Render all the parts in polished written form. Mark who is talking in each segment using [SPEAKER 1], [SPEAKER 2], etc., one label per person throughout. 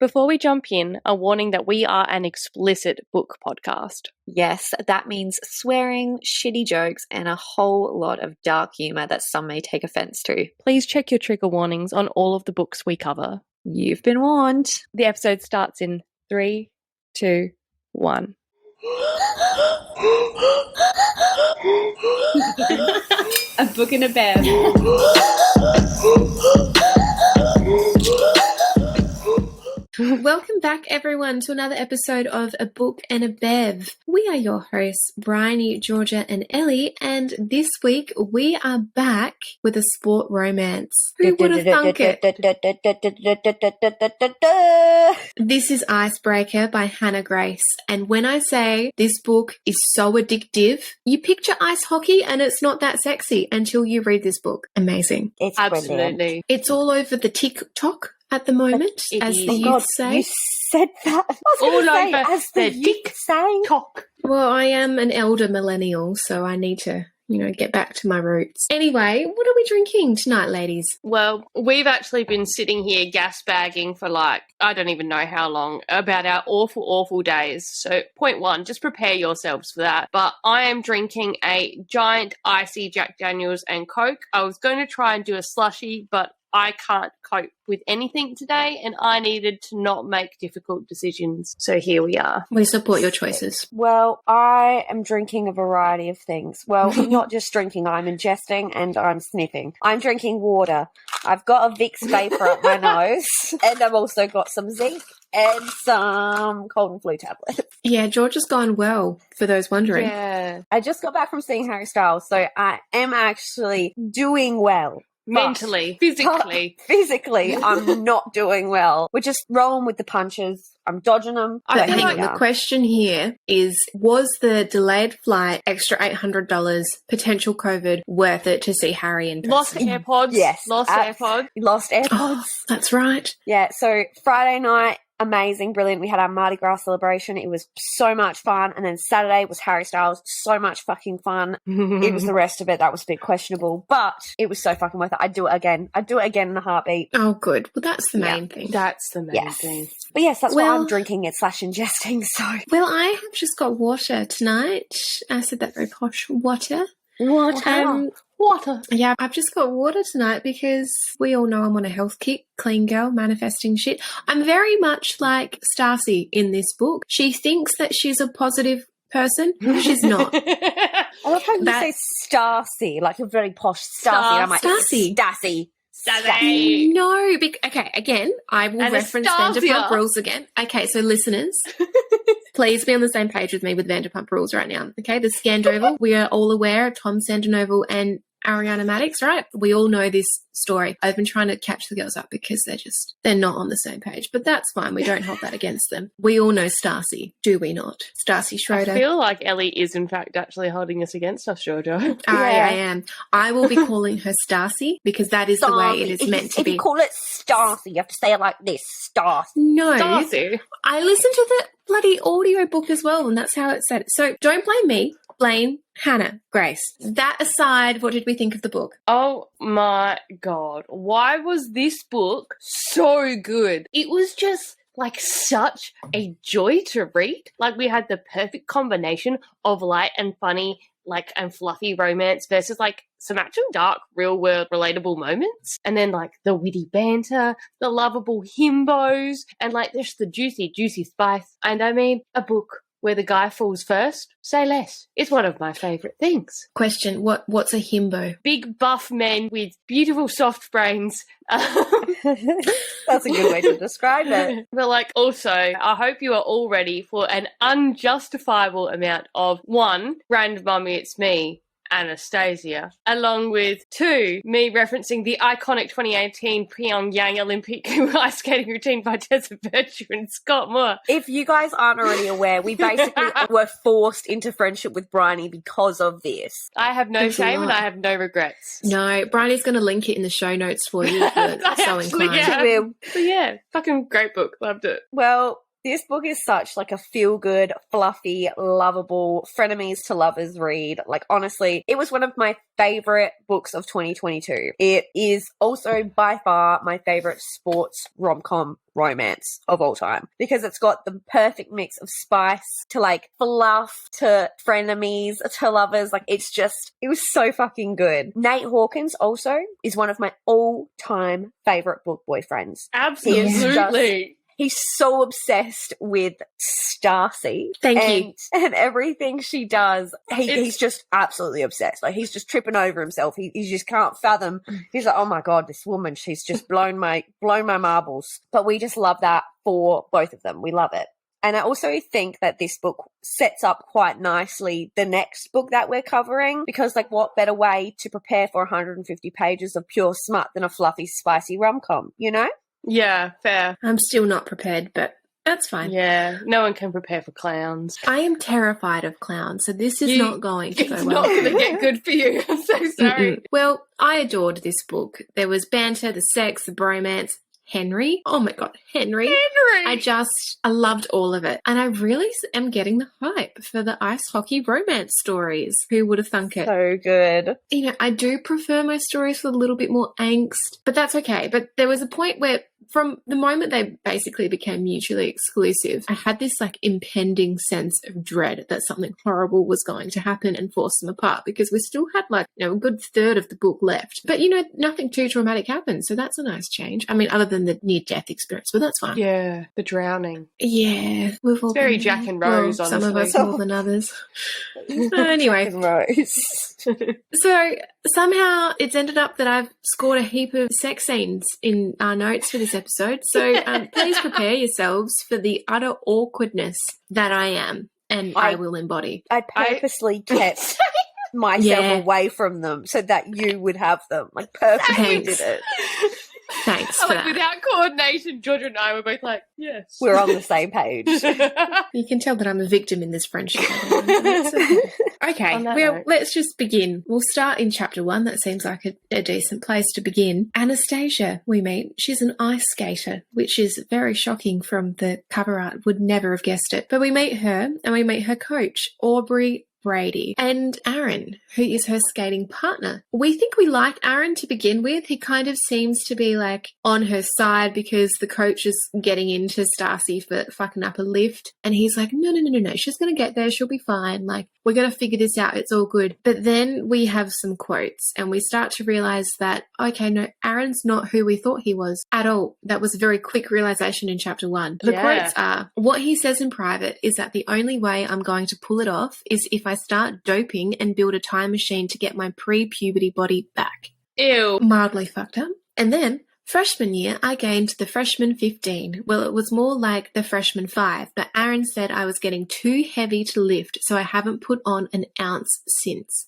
[SPEAKER 1] Before we jump in, a warning that we are an explicit book podcast.
[SPEAKER 2] Yes, that means swearing, shitty jokes, and a whole lot of dark humour that some may take offence to.
[SPEAKER 1] Please check your trigger warnings on all of the books we cover.
[SPEAKER 2] You've been warned.
[SPEAKER 1] The episode starts in 3, 2, 1.
[SPEAKER 2] A book and a bear.
[SPEAKER 3] Welcome back, everyone, to another episode of A Book and a Bev. We are your hosts, Briony, Georgia, and Ellie, and this week we are back with a sport romance. Who would have thunk it? This is Icebreaker by Hannah Grace, and when I say this book is so addictive, you picture ice hockey and it's not that sexy until you read this book. Amazing.
[SPEAKER 2] It's
[SPEAKER 1] Absolutely.
[SPEAKER 2] brilliant.
[SPEAKER 3] It's all over the TikTok at the moment, as the youth say.
[SPEAKER 2] You said that. I was
[SPEAKER 1] All
[SPEAKER 2] going to say,
[SPEAKER 1] over
[SPEAKER 2] as the youth say.
[SPEAKER 1] TikTok.
[SPEAKER 3] Well, I am an elder millennial, so I need to, get back to my roots. Anyway, what are we drinking tonight, ladies?
[SPEAKER 1] Well, we've actually been sitting here gas bagging for I don't even know how long, about our awful, awful days. So point one, just prepare yourselves for that. But I am drinking a giant icy Jack Daniels and Coke. I was going to try and do a slushie, but I can't cope with anything today, and I needed to not make difficult decisions. So here we are.
[SPEAKER 3] We support your choices.
[SPEAKER 2] Well, I am drinking a variety of things. Well, not just drinking, I'm ingesting and I'm sniffing. I'm drinking water. I've got a Vicks vapor up my nose, and I've also got some zinc and some cold and flu tablets.
[SPEAKER 3] Yeah, George has gone well, for those wondering.
[SPEAKER 1] Yeah.
[SPEAKER 2] I just got back from seeing Harry Styles, so I am actually doing well.
[SPEAKER 1] Mentally, physically.
[SPEAKER 2] Physically, I'm not doing well. We're just rolling with the punches. I'm dodging them.
[SPEAKER 3] But hang on, the question here is, was the delayed flight, extra $800, potential COVID, worth it to see Harry in person?
[SPEAKER 1] Lost AirPods.
[SPEAKER 2] Yes.
[SPEAKER 1] Lost AirPods.
[SPEAKER 2] Lost AirPods.
[SPEAKER 3] Oh, that's right.
[SPEAKER 2] Yeah, so Friday night, amazing, brilliant. We had our Mardi Gras celebration. It was so much fun. And then Saturday was Harry Styles. So much fucking fun. It was the rest of it that was a bit questionable, but it was so fucking worth it. I'd do it again. I'd do it again in a heartbeat.
[SPEAKER 3] Oh, good. Well, that's the main thing.
[SPEAKER 1] That's the main thing.
[SPEAKER 2] But yes, that's why I'm drinking it / ingesting, so.
[SPEAKER 3] Well, I have just got water tonight. I said that very posh. Water.
[SPEAKER 1] Water.
[SPEAKER 3] Yeah, I've just got water tonight because we all know I'm on a health kick, clean girl, manifesting shit. I'm very much like Stacy in this book. She thinks that she's a positive person. She's not.
[SPEAKER 2] I love how you say Stacy, like a very posh Stacy. I'm like, Stacy.
[SPEAKER 3] No, okay, again, I will reference Vanderpump Rules again. Okay, so listeners, please be on the same page with me with Vanderpump Rules right now. Okay, the Scandoval, we are all aware of Tom Sandoval and Ariana Madix, right? We all know this story. I've been trying to catch the girls up because they're not on the same page, but that's fine. We don't hold that against them. We all know Stacy, do we not? Stacy Schroeder.
[SPEAKER 1] I feel like Ellie is in fact actually holding us against us, Georgia.
[SPEAKER 3] I am. I will be calling her Stacy because that is the way it is meant to be.
[SPEAKER 2] If you call it Stacy, you have to say it like this, Stacy.
[SPEAKER 3] No.
[SPEAKER 1] Stacy.
[SPEAKER 3] I listened to the bloody audio book as well, and that's how it said it. So don't blame me. Blame Hannah Grace. That aside, what did we think of the book?
[SPEAKER 1] Oh my God. Why was this book so good? It was just such a joy to read. We had the perfect combination of light and funny, and fluffy romance versus some actual dark, real world relatable moments. And then the witty banter, the lovable himbos, and just the juicy, juicy spice. And I mean, a book where the guy falls first, say less. It's one of my favourite things.
[SPEAKER 3] Question, what's a himbo?
[SPEAKER 1] Big buff men with beautiful soft brains.
[SPEAKER 2] That's a good way to describe it.
[SPEAKER 1] But also, I hope you are all ready for an unjustifiable amount of 1, random mummy, it's me, Anastasia, along with 2, me referencing the iconic 2018 PyeongChang Olympic ice skating routine by Tessa and Scott Moore.
[SPEAKER 2] If you guys aren't already aware, we basically were forced into friendship with Briony because of this.
[SPEAKER 1] I have no shame and I have no regrets.
[SPEAKER 3] No, Briony's going to link it in the show notes for you if you're so inclined.
[SPEAKER 1] Yeah. So yeah, fucking great book. Loved it.
[SPEAKER 2] Well, This book is such like a feel-good, fluffy, lovable, frenemies to lovers read. Like, honestly, it was one of my favorite books of 2022. It is also by far my favorite sports rom-com romance of all time because it's got the perfect mix of spice to like fluff to frenemies to lovers. Like, it was so fucking good. Nate Hawkins also is one of my all-time favorite book boyfriends.
[SPEAKER 1] Absolutely.
[SPEAKER 2] He's so obsessed with Stacy.
[SPEAKER 3] Thank you.
[SPEAKER 2] And everything she does. He's just absolutely obsessed. Like, he's just tripping over himself. He just can't fathom. He's like, oh my God, this woman, she's just blown my marbles. But we just love that for both of them. We love it. And I also think that this book sets up quite nicely the next book that we're covering because, like, what better way to prepare for 150 pages of pure smut than a fluffy, spicy rom-com, you know?
[SPEAKER 1] Yeah, fair.
[SPEAKER 3] I'm still not prepared, but that's fine.
[SPEAKER 1] Yeah, no one can prepare for clowns.
[SPEAKER 3] I am terrified of clowns, so this is not going to go well.
[SPEAKER 1] It's not going to get good for you. I'm so sorry.
[SPEAKER 3] Well, I adored this book. There was banter, the sex, the bromance. Henry. Oh my God, Henry. I loved all of it. And I really am getting the hype for the ice hockey romance stories. Who would have thunk it?
[SPEAKER 2] So good.
[SPEAKER 3] You know, I do prefer my stories with a little bit more angst, but that's okay. But there was a point where from the moment they basically became mutually exclusive, I had this like impending sense of dread that something horrible was going to happen and force them apart because we still had like, you know, a good third of the book left. But, you know, nothing too traumatic happened. So that's a nice change. I mean, other than the near-death experience, but that's fine.
[SPEAKER 1] Yeah, the drowning.
[SPEAKER 3] Yeah. We've all
[SPEAKER 1] it's very Jack and Rose, honestly.
[SPEAKER 3] Some of us more than others. Anyway.
[SPEAKER 2] Jack and Rose.
[SPEAKER 3] So somehow it's ended up that I've scored a heap of sex scenes in our notes for this episode. So please prepare yourselves for the utter awkwardness that I am and I will embody.
[SPEAKER 2] I purposely kept myself away from them so that you would have them. Like, purposely did it.
[SPEAKER 3] Thanks for that.
[SPEAKER 1] Without coordination, Georgia and I were both like, yes.
[SPEAKER 2] We're on the same page.
[SPEAKER 3] You can tell that I'm a victim in this friendship. Okay, well, let's just begin. We'll start in chapter 1. That seems like a decent place to begin. Anastasia, we meet. She's an ice skater, which is very shocking from the cover art. Would never have guessed it. But we meet her, and we meet her coach, Aubrey Brady, and Aaron, who is her skating partner. We think we like Aaron to begin with. He kind of seems to be like on her side because the coach is getting into Stacy for fucking up a lift. And he's like, no. She's going to get there. She'll be fine. Like, we're going to figure this out. It's all good. But then we have some quotes and we start to realize that, okay, no, Aaron's not who we thought he was at all. That was a very quick realization in chapter 1. The quotes are, what he says in private is that the only way I'm going to pull it off is if I start doping and build a time machine to get my pre-puberty body back.
[SPEAKER 1] Ew.
[SPEAKER 3] Mildly fucked up. And then, freshman year, I gained the freshman 15. Well, it was more like the freshman 5, but Aaron said I was getting too heavy to lift, so I haven't put on an ounce since.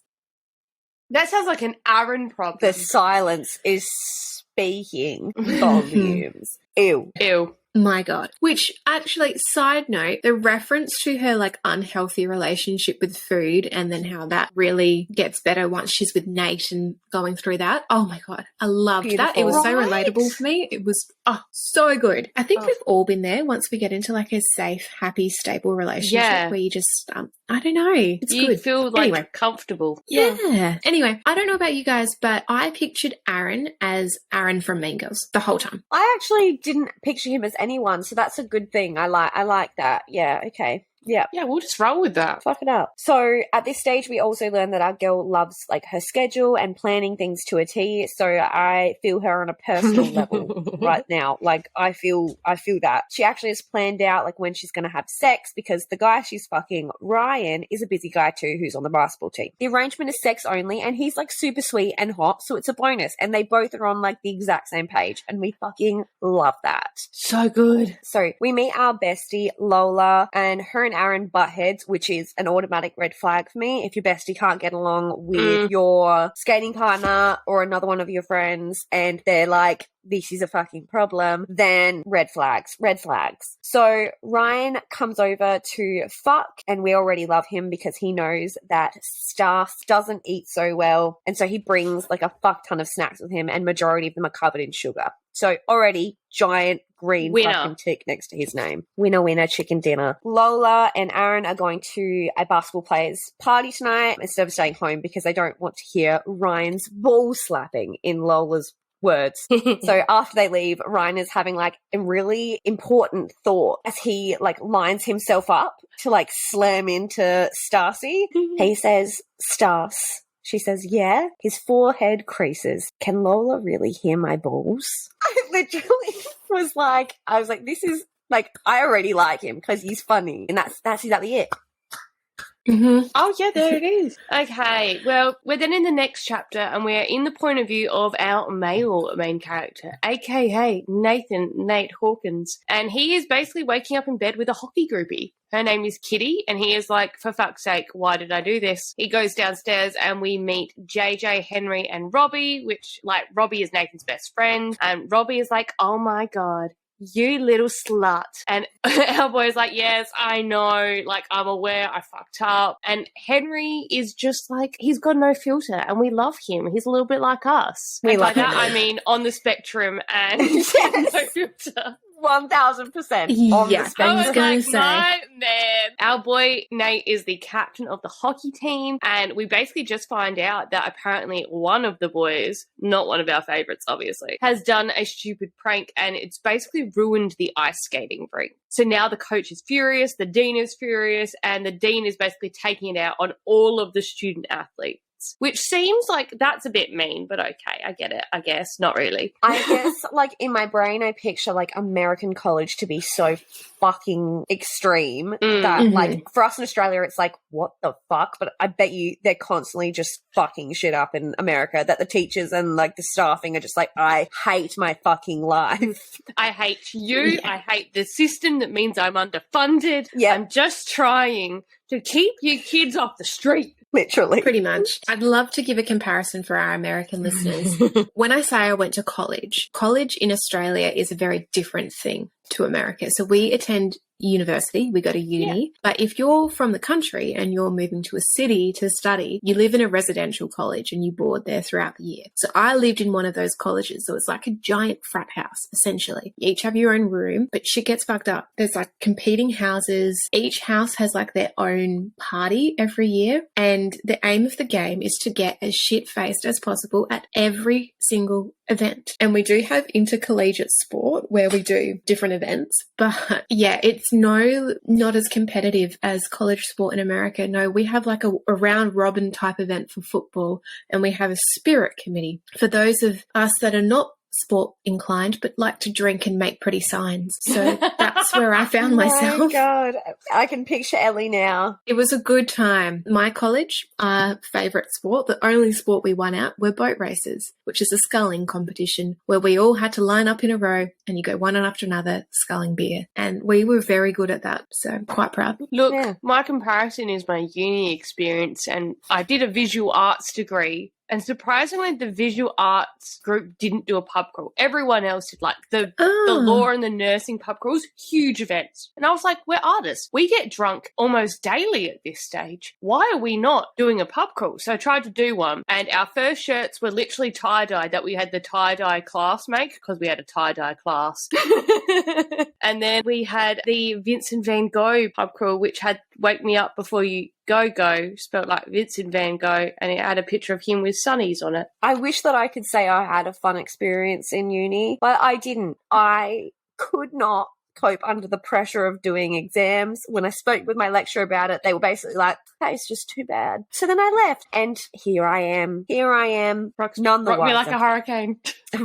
[SPEAKER 1] That sounds like an Aaron problem.
[SPEAKER 2] The silence is speaking volumes. Ew.
[SPEAKER 1] Ew.
[SPEAKER 3] My God. Which, actually, side note, the reference to her, like, unhealthy relationship with food and then how that really gets better once she's with Nate and going through that. Oh, my God. I loved that. It was so relatable for me. It was, so good. I think we've all been there once we get into, like, a safe, happy, stable relationship where you just, I don't know. It's
[SPEAKER 1] you
[SPEAKER 3] good.
[SPEAKER 1] Feel, like, comfortable.
[SPEAKER 3] Yeah. Anyway, I don't know about you guys, but I pictured Aaron as Aaron from Mean Girls the whole time.
[SPEAKER 2] I actually didn't picture him as anyone, so that's a good thing. I like that. Yeah, okay. Yeah.
[SPEAKER 1] Yeah, we'll just roll with that.
[SPEAKER 2] Fuck it up. So at this stage, we also learn that our girl loves like her schedule and planning things to a T. So I feel her on a personal level right now. Like I feel that. She actually has planned out like when she's going to have sex because the guy she's fucking, Ryan, is a busy guy too who's on the basketball team. The arrangement is sex only and he's like super sweet and hot. So it's a bonus. And they both are on like the exact same page. And we fucking love that.
[SPEAKER 1] So good.
[SPEAKER 2] So we meet our bestie, Lola, and her and Aaron butt heads, which is an automatic red flag for me. If your bestie can't get along with your skating partner or another one of your friends and they're like this is a fucking problem, then red flags. So Ryan comes over to fuck, and we already love him because he knows that Stas doesn't eat so well, and so he brings like a fuck ton of snacks with him, and majority of them are covered in sugar. So already giant green fucking tick next to his name. Winner, chicken dinner. Lola and Aaron are going to a basketball players party tonight instead of staying home because they don't want to hear Ryan's ball slapping in Lola's words. So after they leave, Ryan is having like a really important thought as he like lines himself up to like slam into Stacy. He says, Stas. She says, yeah. His forehead creases. Can Lola really hear my balls? I literally was like, this is like, I already like him because he's funny. And that's exactly it.
[SPEAKER 1] Mm-hmm. Oh, yeah, there it is. Okay, well, we're then in the next chapter and we're in the point of view of our male main character, aka Nate Hawkins. And he is basically waking up in bed with a hockey groupie. Her name is Kitty, and he is like, for fuck's sake, why did I do this? He goes downstairs and we meet JJ, Henry, and Robbie, which, like, Robbie is Nathan's best friend. And Robbie is like, oh my God, you little slut. And our boy's like, yes, I know. Like, I'm aware I fucked up. And Henry is just like, he's got no filter and we love him. He's a little bit like us.
[SPEAKER 2] We
[SPEAKER 1] and
[SPEAKER 2] love
[SPEAKER 1] by that,
[SPEAKER 2] him.
[SPEAKER 1] I mean on the spectrum and
[SPEAKER 2] Yes.
[SPEAKER 1] no filter.
[SPEAKER 2] 1000% on the
[SPEAKER 3] Yeah.
[SPEAKER 2] spectrum.
[SPEAKER 3] I was gonna say.
[SPEAKER 1] My man. Our boy Nate is the captain of the hockey team, and we basically just find out that apparently one of the boys, not one of our favourites obviously, has done a stupid prank and it's basically ruined the ice skating rink. So now the coach is furious, the dean is furious, and the dean is basically taking it out on all of the student athletes. Which seems like that's a bit mean, but okay, I get it, I guess. Not really.
[SPEAKER 2] I guess, like, in my brain, I picture, like, American college to be so fucking extreme that, like, for us in Australia, it's like, what the fuck? But I bet you they're constantly just fucking shit up in America, that the teachers and, like, the staffing are just like, I hate my fucking life.
[SPEAKER 1] I hate you. I hate the system that means I'm underfunded.
[SPEAKER 2] Yeah.
[SPEAKER 1] I'm just trying to keep you kids off the street.
[SPEAKER 2] Literally.
[SPEAKER 3] Pretty much. I'd love to give a comparison for our American listeners. When I say I went to college in Australia is a very different thing to America. So we attend university, we go to uni. Yeah. But if you're from the country and you're moving to a city to study, you live in a residential college and you board there throughout the year. So I lived in one of those colleges. So it's like a giant frat house, essentially. You each have your own room, but shit gets fucked up. There's like competing houses. Each house has like their own party every year. And the aim of the game is to get as shit-faced as possible at every single event. And we do have intercollegiate sport where we do different events, but yeah, it's not as competitive as college sport in America. No, we have like a round robin type event for football, and we have a spirit committee for those of us that are not sport inclined but like to drink and make pretty signs. So that's where I found myself.
[SPEAKER 2] Oh my God, I can picture Ellie now.
[SPEAKER 3] It was a good time. My college, our favourite sport, the only sport we won out, were boat races, which is a sculling competition where we all had to line up in a row and you go one after another sculling beer. And we were very good at that, so quite proud.
[SPEAKER 1] Look, my comparison is my uni experience, and I did a visual arts degree. And surprisingly, the visual arts group didn't do a pub crawl. Everyone else did, like the law and the nursing pub crawls, huge events. And I was like, we're artists. We get drunk almost daily at this stage. Why are we not doing a pub crawl? So I tried to do one. And our first shirts were literally tie-dye, that we had the tie-dye class make, because we had a tie-dye class. And then we had the Vincent van Gogh pub crawl, which had Wake Me Up Before You Go, spelled like Vincent van Gogh, and it had a picture of him with sunnies on it.
[SPEAKER 2] I wish that I could say I had a fun experience in uni, but I didn't. I could not cope under the pressure of doing exams. When I spoke with my lecturer about it, they were basically like, hey, it's just too bad. So then I left, and here I am, none the wiser.
[SPEAKER 1] Rock me like a hurricane.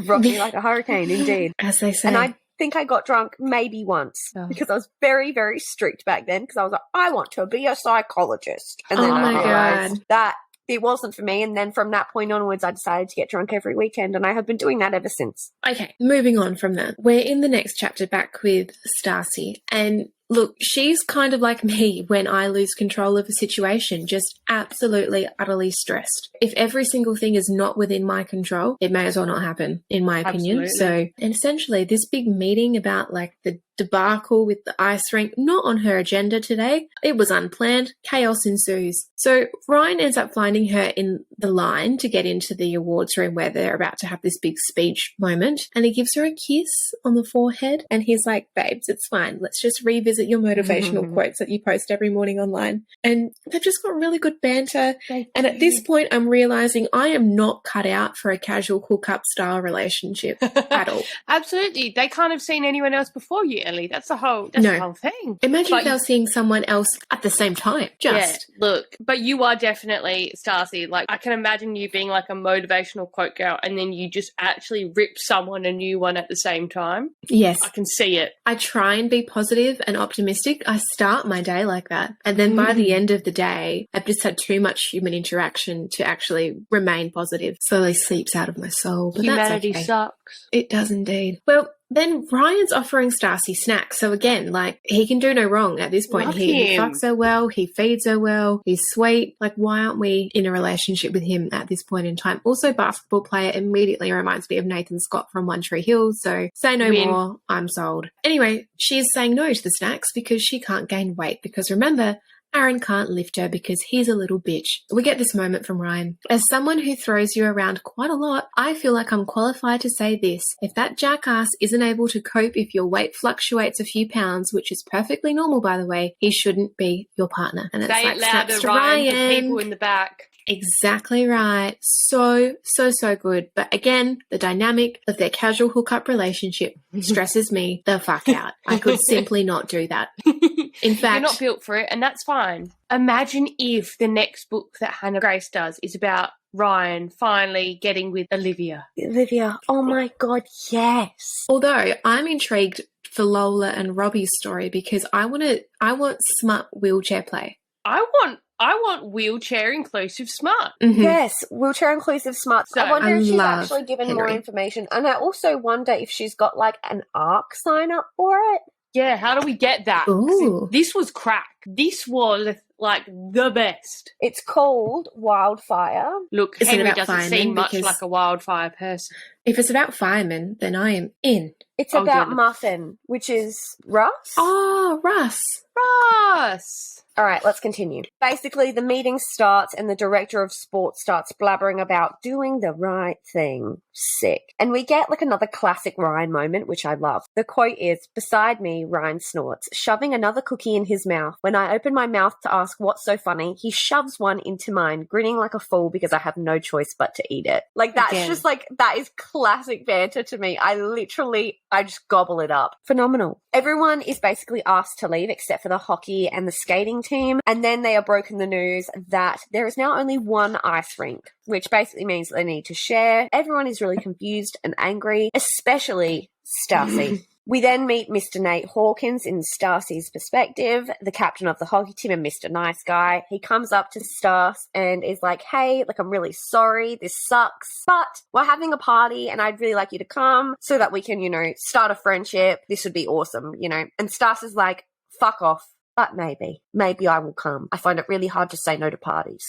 [SPEAKER 2] Rock me like a hurricane, indeed.
[SPEAKER 3] As they say.
[SPEAKER 2] And I think I got drunk maybe once because I was very, very strict back then, because I was like, I want to be a psychologist. And then I realized that it wasn't for me. And then from that point onwards, I decided to get drunk every weekend, and I have been doing that ever since.
[SPEAKER 3] Okay, moving on from that. We're in the next chapter back with Stacy, and Look, she's kind of like me when I lose control of a situation, just absolutely, utterly stressed. If every single thing is not within my control, it may as well not happen, in my opinion.
[SPEAKER 1] Absolutely.
[SPEAKER 3] So, and essentially, this big meeting about like the debacle with the ice rink, not on her agenda today. It was unplanned. Chaos ensues. So Ryan ends up finding her in the line to get into the awards room where they're about to have this big speech moment. And he gives her a kiss on the forehead. And he's like, babes, it's fine. Let's just revisit your motivational quotes that you post every morning online. And they've just got really good banter. And at this point, I'm realizing I am not cut out for a casual hookup style relationship at all.
[SPEAKER 1] Absolutely. They can't have seen anyone else before you, Ellie. That's the whole thing.
[SPEAKER 3] Imagine if they were seeing someone else at the same time.
[SPEAKER 1] Yeah, look, but you are definitely Starcy. Like, I can imagine you being like a motivational quote girl and then you just actually rip someone a new one at the same time.
[SPEAKER 3] Yes.
[SPEAKER 1] I can see it.
[SPEAKER 3] I try and be positive and optimistic. I start my day like that. And then by the end of the day, I've just had too much human interaction to actually remain positive. Slowly seeps out of my soul. But
[SPEAKER 1] Humanity
[SPEAKER 3] that's okay.
[SPEAKER 1] sucks.
[SPEAKER 3] It does indeed. Well, then Ryan's offering Starcy snacks. So again, like, he can do no wrong at this point.
[SPEAKER 1] Love
[SPEAKER 3] He
[SPEAKER 1] him.
[SPEAKER 3] fucks her well. He feeds her well. He's sweet. Like, why aren't we in a relationship with him at this point in time? Also, basketball player immediately reminds me of Nathan Scott from One Tree Hill. So say no more. I'm sold. Anyway, she's saying no to the snacks because she can't gain weight. Because remember, Aaron can't lift her because he's a little bitch. We get this moment from Ryan. As someone who throws you around quite a lot, I feel like I'm qualified to say this. If that jackass isn't able to cope if your weight fluctuates a few pounds, which is perfectly normal, by the way, he shouldn't be your partner. And it's
[SPEAKER 1] Say
[SPEAKER 3] like,
[SPEAKER 1] it louder,
[SPEAKER 3] snaps to
[SPEAKER 1] Ryan, for people in the back.
[SPEAKER 3] Exactly right. So good. But again, the dynamic of their casual hookup relationship stresses me the fuck out. I could simply not do that. In fact,
[SPEAKER 1] you're not built for it, and that's fine. Imagine if the next book that Hannah Grace does is about Ryan finally getting with Olivia.
[SPEAKER 2] Oh my God, yes.
[SPEAKER 3] Although I'm intrigued for Lola and Robbie's story because I want smut wheelchair play.
[SPEAKER 1] I want wheelchair inclusive smart.
[SPEAKER 3] Mm-hmm.
[SPEAKER 2] Yes, wheelchair inclusive smart.
[SPEAKER 1] So,
[SPEAKER 2] I wonder if she's
[SPEAKER 3] love
[SPEAKER 2] actually given more
[SPEAKER 3] Henry.
[SPEAKER 2] information. And I also wonder if she's got like an ARC sign up for it.
[SPEAKER 1] Yeah, how do we get that? 'Cause
[SPEAKER 3] Ooh.
[SPEAKER 1] this was crack. This was like the best.
[SPEAKER 2] It's called Wildfire.
[SPEAKER 1] Look,
[SPEAKER 3] Is it
[SPEAKER 1] Henry
[SPEAKER 3] about
[SPEAKER 1] doesn't
[SPEAKER 3] firemen?
[SPEAKER 1] seem much
[SPEAKER 3] Because-
[SPEAKER 1] like a wildfire person.
[SPEAKER 3] If it's about firemen, then I am in.
[SPEAKER 2] It's
[SPEAKER 1] Oh,
[SPEAKER 2] about
[SPEAKER 1] yeah.
[SPEAKER 2] Muffin, which is Russ.
[SPEAKER 3] Oh, Russ.
[SPEAKER 1] Russ!
[SPEAKER 2] All right, let's continue. Basically, the meeting starts and the director of sports starts blabbering about doing the right thing. Sick. And we get like another classic Ryan moment, which I love. The quote is, beside me, Ryan snorts, shoving another cookie in his mouth. When I open my mouth to ask what's so funny, he shoves one into mine, grinning like a fool because I have no choice but to eat it. Like, that's
[SPEAKER 1] Again.
[SPEAKER 2] just like, that is classic banter to me. I just gobble it up. Phenomenal. Everyone is basically asked to leave except for the hockey and the skating team. And then they are broken the news that there is now only one ice rink, which basically means they need to share. Everyone is really confused and angry, especially Starcy. We then meet Mr. Nate Hawkins in Starcy's perspective, the captain of the hockey team and Mr. Nice Guy. He comes up to Starcy and is like, hey, like, I'm really sorry. This sucks, but we're having a party and I'd really like you to come so that we can, start a friendship. This would be awesome, And Starcy's like, fuck off. But maybe I will come. I find it really hard to say no to parties.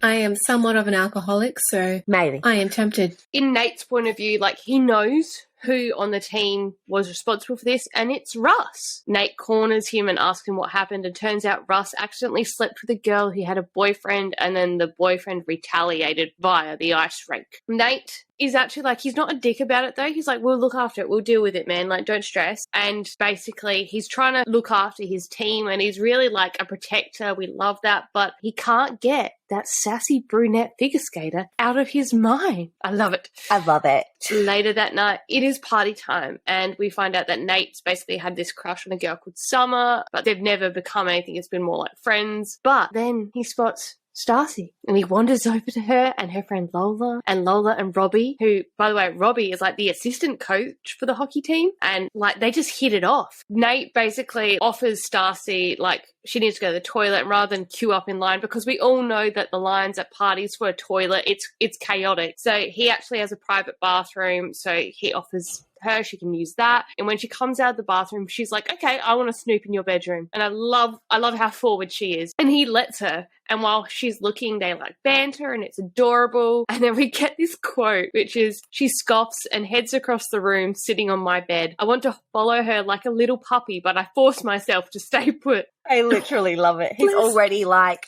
[SPEAKER 3] I am somewhat of an alcoholic, so
[SPEAKER 2] Maybe.
[SPEAKER 3] I am tempted.
[SPEAKER 1] In Nate's point of view, like, he knows who on the team was responsible for this, and it's Russ. Nate corners him and asks him what happened, and turns out Russ accidentally slept with a girl who had a boyfriend, and then the boyfriend retaliated via the ice rink. Nate is actually like, he's not a dick about it though. He's like, we'll look after it. We'll deal with it, man. Like, don't stress. And basically, he's trying to look after his team, and he's really like a protector. We love that, but he can't get that sassy brunette figure skater out of his mind. I love it.
[SPEAKER 2] I love it.
[SPEAKER 1] Later that night, it is party time, and we find out that Nate's basically had this crush on a girl called Summer, but they've never become anything. It's been more like friends. But then he spots Starcy, and he wanders over to her and her friend Lola and Robbie, who, by the way, Robbie is like the assistant coach for the hockey team, and like they just hit it off. Nate basically offers Starcy like she needs to go to the toilet rather than queue up in line, because we all know that the lines at parties for a toilet, it's chaotic. So he actually has a private bathroom, so he offers her, she can use that. And when she comes out of the bathroom, she's like, okay, I want to snoop in your bedroom. And I love how forward she is. And he lets her. And while she's looking, they like banter and it's adorable. And then we get this quote, which is, she scoffs and heads across the room, sitting on my bed. I want to follow her like a little puppy, but I force myself to stay put.
[SPEAKER 2] I literally love it. He's already like,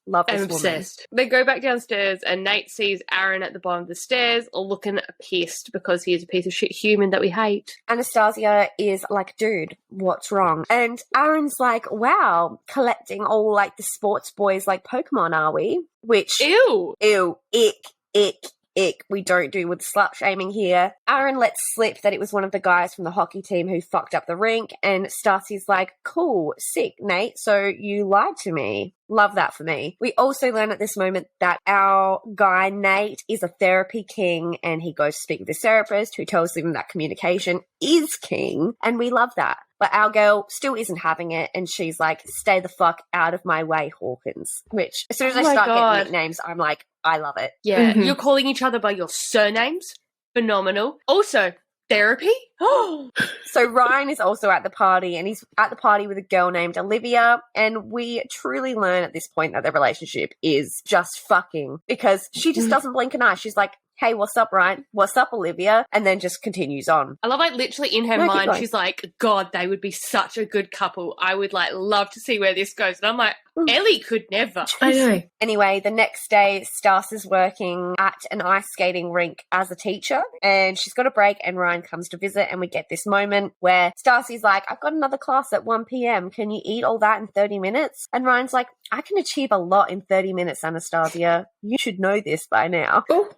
[SPEAKER 2] love this
[SPEAKER 1] obsessed. They go back downstairs and Nate sees Aaron at the bottom of the stairs looking pissed because he is a piece of shit human that we hate.
[SPEAKER 2] Anastasia is like, dude, what's wrong? And Aaron's like, wow, collecting all like the sports boys like Pokemon, are we? Which,
[SPEAKER 1] ew,
[SPEAKER 2] ick, we don't do with slut shaming here. Aaron lets slip that it was one of the guys from the hockey team who fucked up the rink, and Stacy's like, cool, sick, Nate, so you lied to me. Love that for me. We also learn at this moment that our guy Nate is a therapy king, and he goes to speak with his therapist who tells him that communication is king, and we love that. But our girl still isn't having it, and she's like, stay the fuck out of my way, Hawkins. Which, as soon as I start getting nicknames, I'm like, I love it.
[SPEAKER 1] Yeah, you're calling each other by your surnames. Phenomenal. Also, therapy?
[SPEAKER 2] So Ryan is also at the party, and he's at the party with a girl named Olivia, and we truly learn at this point that their relationship is just fucking, because she just doesn't blink an eye. She's like, hey, what's up, Ryan? What's up, Olivia? And then just continues on.
[SPEAKER 1] I love, like, literally in her mind, she's like, God, they would be such a good couple. I would, like, love to see where this goes. And I'm like, Ellie could never.
[SPEAKER 3] I know.
[SPEAKER 2] Anyway, the next day, Stas is working at an ice skating rink as a teacher, and she's got a break, and Ryan comes to visit, and we get this moment where Stacy's like, I've got another class at 1 p.m. Can you eat all that in 30 minutes? And Ryan's like, I can achieve a lot in 30 minutes, Anastasia. You should know this by now.
[SPEAKER 1] Ooh.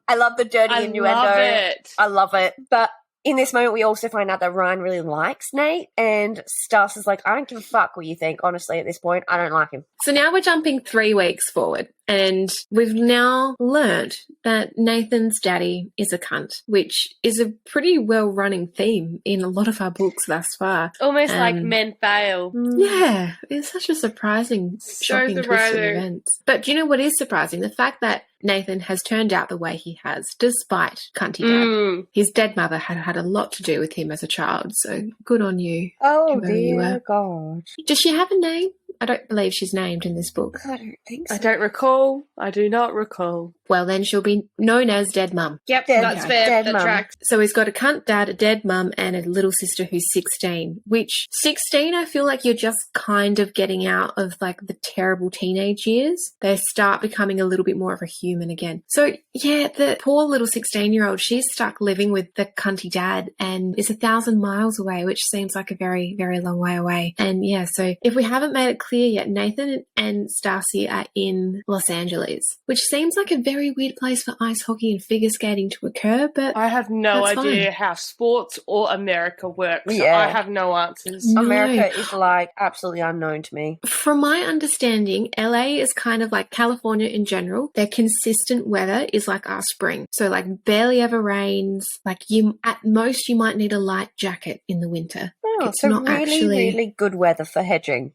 [SPEAKER 2] I love the dirty innuendo.
[SPEAKER 1] Love it.
[SPEAKER 2] I love it. But in this moment, we also find out that Ryan really likes Nate, and Stas is like, I don't give a fuck what you think. Honestly, at this point, I don't like him.
[SPEAKER 3] So now we're jumping 3 weeks forward, and we've now learnt that Nathan's daddy is a cunt, which is a pretty well-running theme in a lot of our books thus far.
[SPEAKER 1] Almost like men fail.
[SPEAKER 3] Yeah, it's such a surprising, shocking twist of events. But do you know what is surprising? The fact that Nathan has turned out the way he has, despite cunty dad. His dead mother had a lot to do with him as a child, so good on you.
[SPEAKER 2] Oh, dear God.
[SPEAKER 3] Does she have a name? I don't believe she's named in this book.
[SPEAKER 2] I don't think so.
[SPEAKER 1] I don't recall. I do not recall.
[SPEAKER 3] Well, then she'll be known as Dead Mum.
[SPEAKER 1] Yep, that's fair. That tracks.
[SPEAKER 3] So he's got a cunt dad, a dead mum, and a little sister who's 16, which 16, I feel like you're just kind of getting out of like the terrible teenage years. They start becoming a little bit more of a human again. So yeah, the poor little 16-year-old, she's stuck living with the cunty dad and is 1,000 miles away, which seems like a very, very long way away. And yeah, so if we haven't made it clear yet, Nathan and Stacy are in Los Angeles, which seems like a very weird place for ice hockey and figure skating to occur, but
[SPEAKER 1] I have no idea how sports or America works. Yeah. I have no answers.
[SPEAKER 2] No. America is like absolutely unknown to me.
[SPEAKER 3] From my understanding, LA is kind of like California in general. Their consistent weather is like our spring. So like barely ever rains. Like you, at most, you might need a light jacket in the winter.
[SPEAKER 2] Oh,
[SPEAKER 3] it's
[SPEAKER 2] so
[SPEAKER 3] not
[SPEAKER 2] really,
[SPEAKER 3] actually
[SPEAKER 2] really good weather for hedging.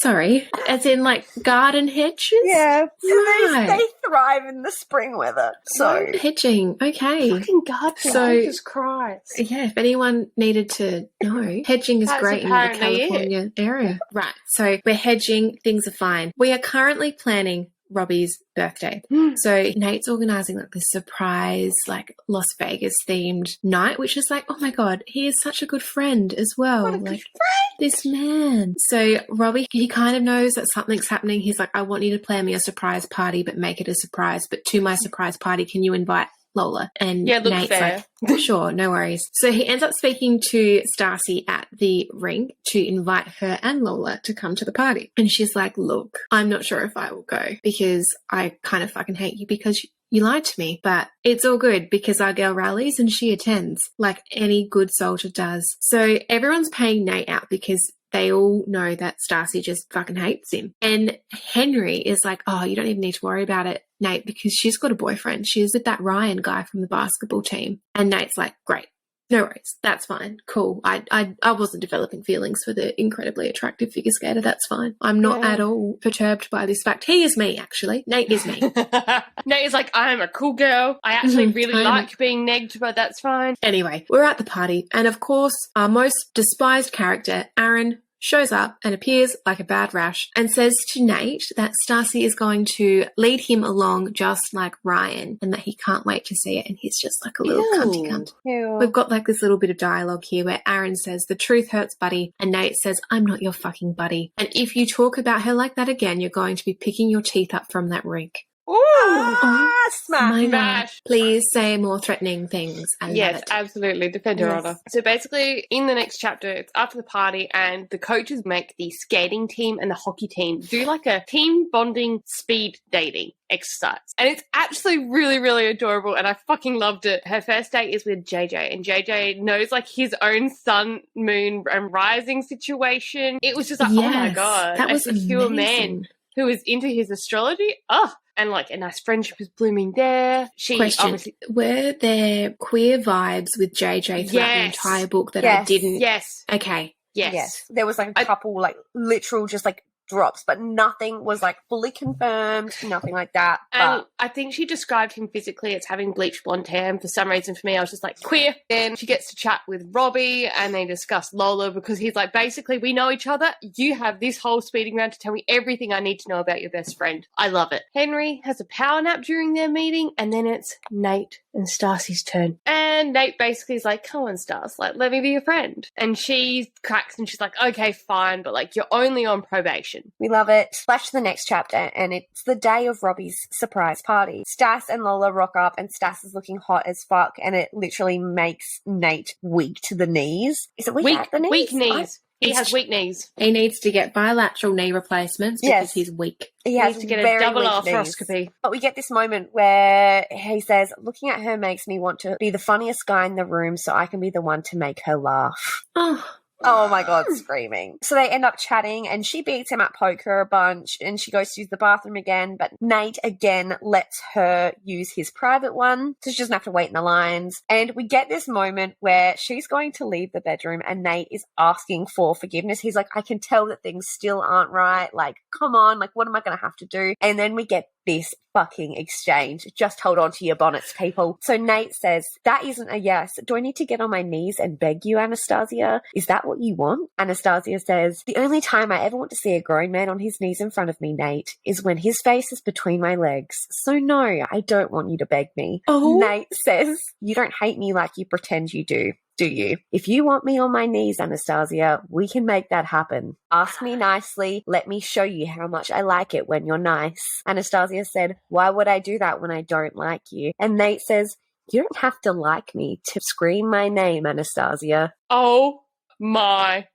[SPEAKER 3] Sorry, as in like garden hedges?
[SPEAKER 2] Yeah.
[SPEAKER 3] Right.
[SPEAKER 2] They thrive in the spring weather. So
[SPEAKER 3] hedging, okay.
[SPEAKER 1] Fucking garden, Jesus Christ.
[SPEAKER 3] Yeah, if anyone needed to know, hedging is great in the California area. Right, so we're hedging, things are fine. We are currently planning Robbie's birthday. So Nate's organising like this surprise, like Las Vegas themed night, which is like, oh my God, he is such a good friend as well.
[SPEAKER 2] What a
[SPEAKER 3] like
[SPEAKER 2] good friend.
[SPEAKER 3] This man. So Robbie, he kind of knows that something's happening. He's like, I want you to plan me a surprise party, but make it a surprise. But to my surprise party, can you invite Lola? And
[SPEAKER 1] yeah, looks
[SPEAKER 3] Nate's
[SPEAKER 1] fair.
[SPEAKER 3] like, sure, no worries. So he ends up speaking to Stacy at the rink to invite her and Lola to come to the party. And she's like, look, I'm not sure if I will go because I kind of fucking hate you because you lied to me, but it's all good because our girl rallies and she attends like any good soldier does. So everyone's paying Nate out because they all know that Stacy just fucking hates him. And Henry is like, oh, you don't even need to worry about it, Nate, because she's got a boyfriend. She's with that Ryan guy from the basketball team. And Nate's like, great. No worries. That's fine. Cool. I wasn't developing feelings for the incredibly attractive figure skater. That's fine. I'm not at all perturbed by this fact. He is me, actually. Nate is me.
[SPEAKER 1] Nate is like, I'm a cool girl. I actually really like being negged, but that's fine.
[SPEAKER 3] Anyway, we're at the party, and of course, our most despised character, Aaron, shows up and appears like a bad rash and says to Nate that Stacy is going to lead him along just like Ryan and that he can't wait to see it, and he's just like a little cunty cunt.
[SPEAKER 2] Ew.
[SPEAKER 3] We've got like this little bit of dialogue here where Aaron says, the truth hurts, buddy, and Nate says, I'm not your fucking buddy. And if you talk about her like that again, you're going to be picking your teeth up from that rink.
[SPEAKER 2] Ooh,
[SPEAKER 1] smash.
[SPEAKER 3] Please say more threatening things.
[SPEAKER 1] Yes, absolutely. Defend her honor. So basically, in the next chapter, it's after the party, and the coaches make the skating team and the hockey team do like a team bonding speed dating exercise. And it's actually really, really adorable, and I fucking loved it. Her first date is with JJ, and JJ knows like his own sun, moon, and rising situation. It was just like, oh my God,
[SPEAKER 3] that was
[SPEAKER 1] a secure man who was into his astrology. And like a nice friendship is blooming there.
[SPEAKER 3] Obviously, were there queer vibes with JJ throughout the entire book that I didn't?
[SPEAKER 1] Yes.
[SPEAKER 3] Okay.
[SPEAKER 2] Yes. There was like a couple like literal just like drops, but nothing was like fully confirmed, nothing like that.
[SPEAKER 1] And I think she described him physically as having bleached blonde hair, and for some reason for me I was just like, queer. Then she gets to chat with Robbie and they discuss Lola because he's like, basically we know each other, you have this whole speeding round to tell me everything I need to know about your best friend. I love it. Henry has a power nap during their meeting, and then it's Nate and Stacy's turn. And Nate basically is like, come on Stas, like let me be your friend. And she cracks and she's like, okay fine, but like you're only on probation.
[SPEAKER 2] We love it. Flash to the next chapter, and it's the day of Robbie's surprise party. Stas and Lola rock up, and Stas is looking hot as fuck, and it literally makes Nate weak to the knees. Is it weak at the knees?
[SPEAKER 1] Weak knees. He has weak knees.
[SPEAKER 3] He needs to get bilateral knee replacements because he's weak.
[SPEAKER 2] He has
[SPEAKER 1] to get a double arthroscopy.
[SPEAKER 2] But we get this moment where he says, looking at her makes me want to be the funniest guy in the room so I can be the one to make her laugh. Oh my God, screaming. So they end up chatting, and she beats him at poker a bunch, and she goes to use the bathroom again, but Nate again lets her use his private one, so she doesn't have to wait in the lines. And we get this moment where she's going to leave the bedroom, and Nate is asking for forgiveness. He's like, I can tell that things still aren't right. Like, come on, like, what am I going to have to do? And then we get this fucking exchange. Just hold on to your bonnets, people. So Nate says, that isn't a yes. Do I need to get on my knees and beg you, Anastasia? Is that what you want? Anastasia says, the only time I ever want to see a grown man on his knees in front of me, Nate, is when his face is between my legs. So no, I don't want you to beg me. Nate says, you don't hate me like you pretend you do you? If you want me on my knees, Anastasia, we can make that happen. Ask me nicely. Let me show you how much I like it when you're nice. Anastasia said, why would I do that when I don't like you? And Nate says, you don't have to like me to scream my name, Anastasia.
[SPEAKER 1] Oh my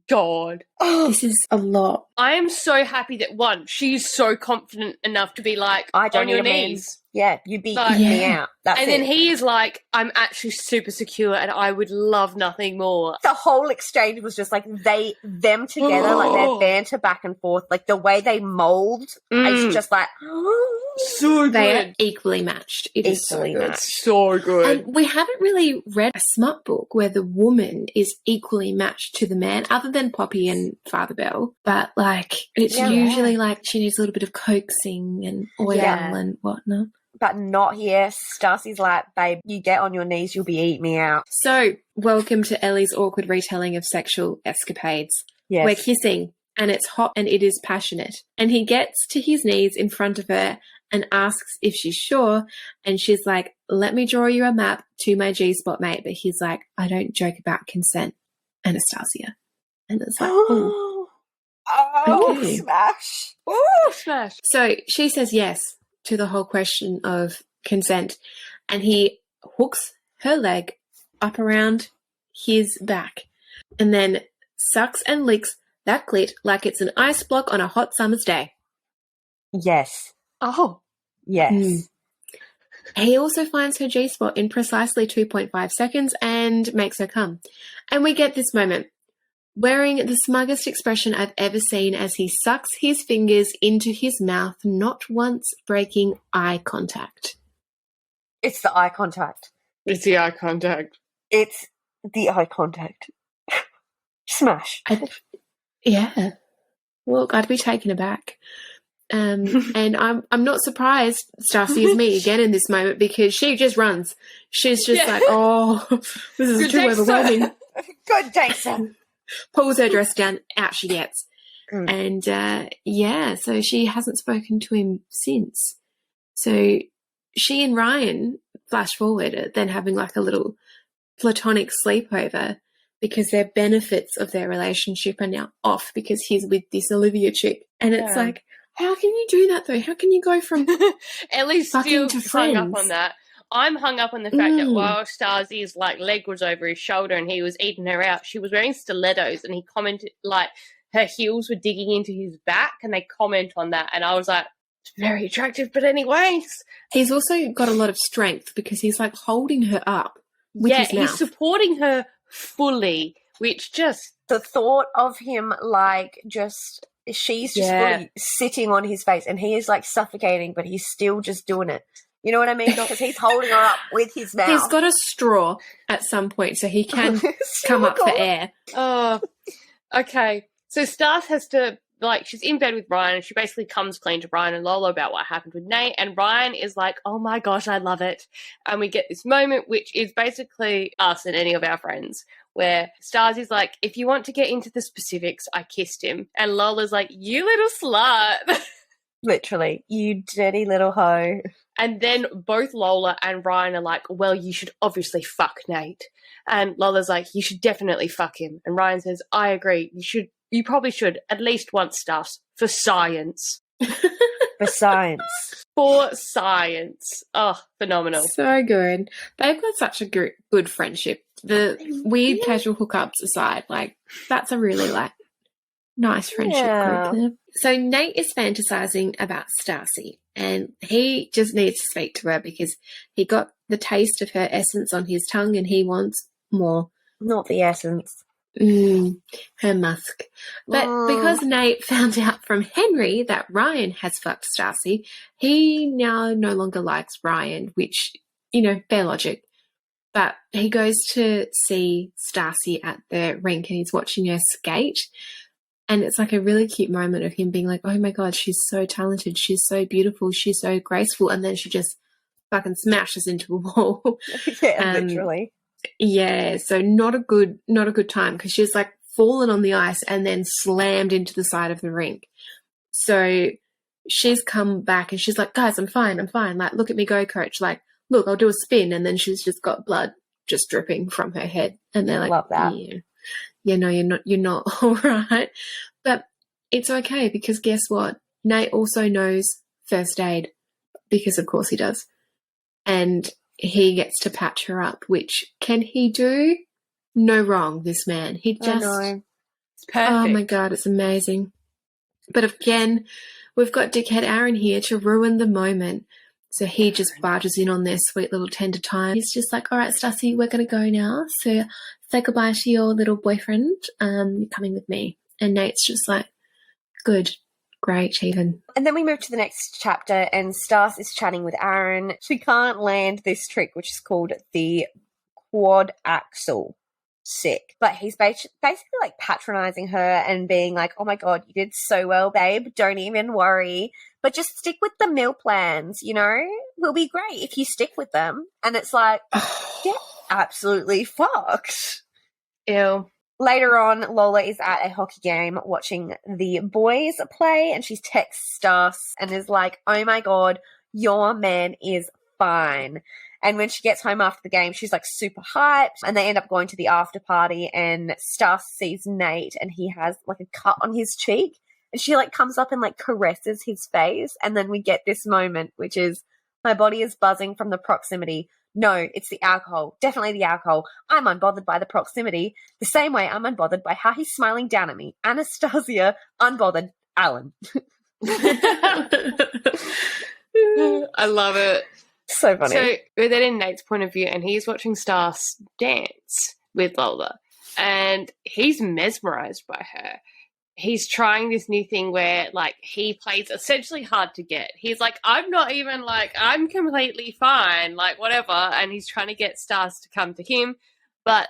[SPEAKER 1] God.
[SPEAKER 3] This is a lot.
[SPEAKER 1] I am so happy that, one, she's so confident enough to be like,
[SPEAKER 2] I don't
[SPEAKER 1] on your
[SPEAKER 2] need a
[SPEAKER 1] knees.
[SPEAKER 2] man. Yeah, you'd be eating me out. That's
[SPEAKER 1] and
[SPEAKER 2] it.
[SPEAKER 1] then he is like, I'm actually super secure and I would love nothing more.
[SPEAKER 2] The whole exchange was just like them together, like their banter back and forth, like the way they mold. It's just like,
[SPEAKER 1] so good.
[SPEAKER 3] They are equally matched. It is so good.
[SPEAKER 1] So good.
[SPEAKER 3] And we haven't really read a smut book where the woman is equally matched to the man, other than Poppy and Father Bell. But like, it's usually like she needs a little bit of coaxing and oil and whatnot.
[SPEAKER 2] But not here. Stacy's like, babe, you get on your knees, you'll be eating me out.
[SPEAKER 3] So, welcome to Ellie's awkward retelling of sexual escapades.
[SPEAKER 2] Yes.
[SPEAKER 3] We're kissing, and it's hot and it is passionate. And he gets to his knees in front of her and asks if she's sure. And she's like, let me draw you a map to my G-spot, mate. But he's like, I don't joke about consent, Anastasia. And it's like, okay.
[SPEAKER 2] Smash.
[SPEAKER 1] Oh, smash.
[SPEAKER 3] So she says yes to the whole question of consent, and he hooks her leg up around his back and then sucks and licks that clit like it's an ice block on a hot summer's day.
[SPEAKER 2] Yes.
[SPEAKER 1] Oh.
[SPEAKER 2] Yes.
[SPEAKER 3] He also finds her G-spot in precisely 2.5 seconds and makes her come. And we get this moment, wearing the smuggest expression I've ever seen as he sucks his fingers into his mouth, not once breaking eye contact.
[SPEAKER 2] It's the eye contact.
[SPEAKER 1] It's the eye contact.
[SPEAKER 2] It's the eye contact. Smash.
[SPEAKER 3] Yeah. Look, I'd be taken aback. And I'm not surprised Stacy is me again in this moment because she just runs. She's just like, oh, this is too overwhelming.
[SPEAKER 2] Good day, sir.
[SPEAKER 3] Pulls her dress down, out she gets. And, so she hasn't spoken to him since. So she and Ryan flash forward at then having like a little platonic sleepover because their benefits of their relationship are now off because he's with this Olivia chick. And it's like, how can you do that though? How can you go from
[SPEAKER 1] Ellie's still
[SPEAKER 3] to
[SPEAKER 1] hung up
[SPEAKER 3] friends?
[SPEAKER 1] on that. I'm hung up on the fact that while Stasy's like leg was over his shoulder and he was eating her out, she was wearing stilettos and he commented like her heels were digging into his back and they comment on that and I was like, it's very attractive, but anyways.
[SPEAKER 3] He's also got a lot of strength because he's like holding her up with his mouth.
[SPEAKER 1] He's supporting her fully, which just...
[SPEAKER 2] The thought of him like just... She's just fully sitting on his face and he is like suffocating, but he's still just doing it. You know what I mean? Because he's holding her up with his mouth.
[SPEAKER 3] He's got a straw at some point so he can come up for air.
[SPEAKER 1] Oh, okay. So Stas has to, like, she's in bed with Ryan and she basically comes clean to Ryan and Lola about what happened with Nate. And Ryan is like, oh my gosh, I love it. And we get this moment, which is basically us and any of our friends, where Stasy's like, if you want to get into the specifics, I kissed him. And Lola's like, you little slut.
[SPEAKER 2] Literally, you dirty little hoe.
[SPEAKER 1] And then both Lola and Ryan are like, well, you should obviously fuck Nate. And Lola's like, you should definitely fuck him. And Ryan says, I agree. You probably should at least once, Stas, for science.
[SPEAKER 2] For science.
[SPEAKER 1] For science. Oh, phenomenal.
[SPEAKER 3] So good. They've got such a good friendship. The weird casual hookups aside, like, that's a really, like, nice friendship group there. So Nate is fantasizing about Stacy and he just needs to speak to her because he got the taste of her essence on his tongue and he wants more.
[SPEAKER 2] Not the essence.
[SPEAKER 3] Her musk. But because Nate found out from Henry that Ryan has fucked Stacy, he now no longer likes Ryan, which, you know, fair logic. But he goes to see Stacy at the rink and he's watching her skate. And it's like a really cute moment of him being like, oh my God, she's so talented. She's so beautiful. She's so graceful. And then she just fucking smashes into a wall.
[SPEAKER 2] Yeah, literally.
[SPEAKER 3] Yeah. So not a good time because she's like fallen on the ice and then slammed into the side of the rink. So she's come back and she's like, guys, I'm fine. Like, look at me go, coach. Like, look, I'll do a spin. And then she's just got blood just dripping from her head. And they're like,
[SPEAKER 2] love that.
[SPEAKER 3] Yeah, no, you're not all right. But it's okay because guess what? Nate also knows first aid because of course he does. And he gets to patch her up, which can he do? No wrong, this man. He just...
[SPEAKER 1] It's perfect.
[SPEAKER 3] Oh my God, it's amazing. But again, we've got dickhead Aaron here to ruin the moment. So he just barges in on their sweet little tender time. He's just like, all right, Stacy, we're going to go now. So say goodbye to your little boyfriend. You're coming with me. And Nate's just like, good, great, even.
[SPEAKER 2] And then we move to the next chapter and Stas is chatting with Aaron. She can't land this trick, which is called the quad axel. Sick. But he's basically like patronizing her and being like, oh my God, you did so well, babe. Don't even worry. But just stick with the meal plans, you know? Will be great if you stick with them. And it's like, get absolutely fucked.
[SPEAKER 1] Ew.
[SPEAKER 2] Later on, Lola is at a hockey game watching the boys play and she texts Stas and is like, oh my God, your man is fine. And when she gets home after the game, she's like super hyped and they end up going to the after party and Stas sees Nate and he has like a cut on his cheek and she like comes up and like caresses his face. And then we get this moment, which is my body is buzzing from the proximity. No, it's the alcohol. Definitely the alcohol. I'm unbothered by the proximity. The same way I'm unbothered by how he's smiling down at me. Anastasia, unbothered. Alan.
[SPEAKER 1] I love it.
[SPEAKER 2] So funny.
[SPEAKER 1] So we're then in Nate's point of view and he's watching Stas dance with Lola and he's mesmerized by her. He's trying this new thing where, like, he plays essentially hard to get. He's like, I'm not even, like, I'm completely fine, like, whatever. And he's trying to get Stas to come to him. But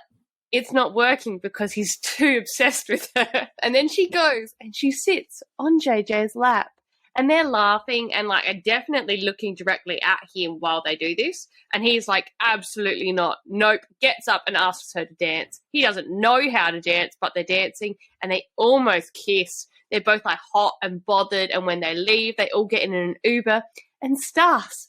[SPEAKER 1] it's not working because he's too obsessed with her. And then she goes and she sits on JJ's lap. And they're laughing and like are definitely looking directly at him while they do this. And he's like, absolutely not. Nope. Gets up and asks her to dance. He doesn't know how to dance, but they're dancing and they almost kiss. They're both like hot and bothered. And when they leave, they all get in an Uber. And Stas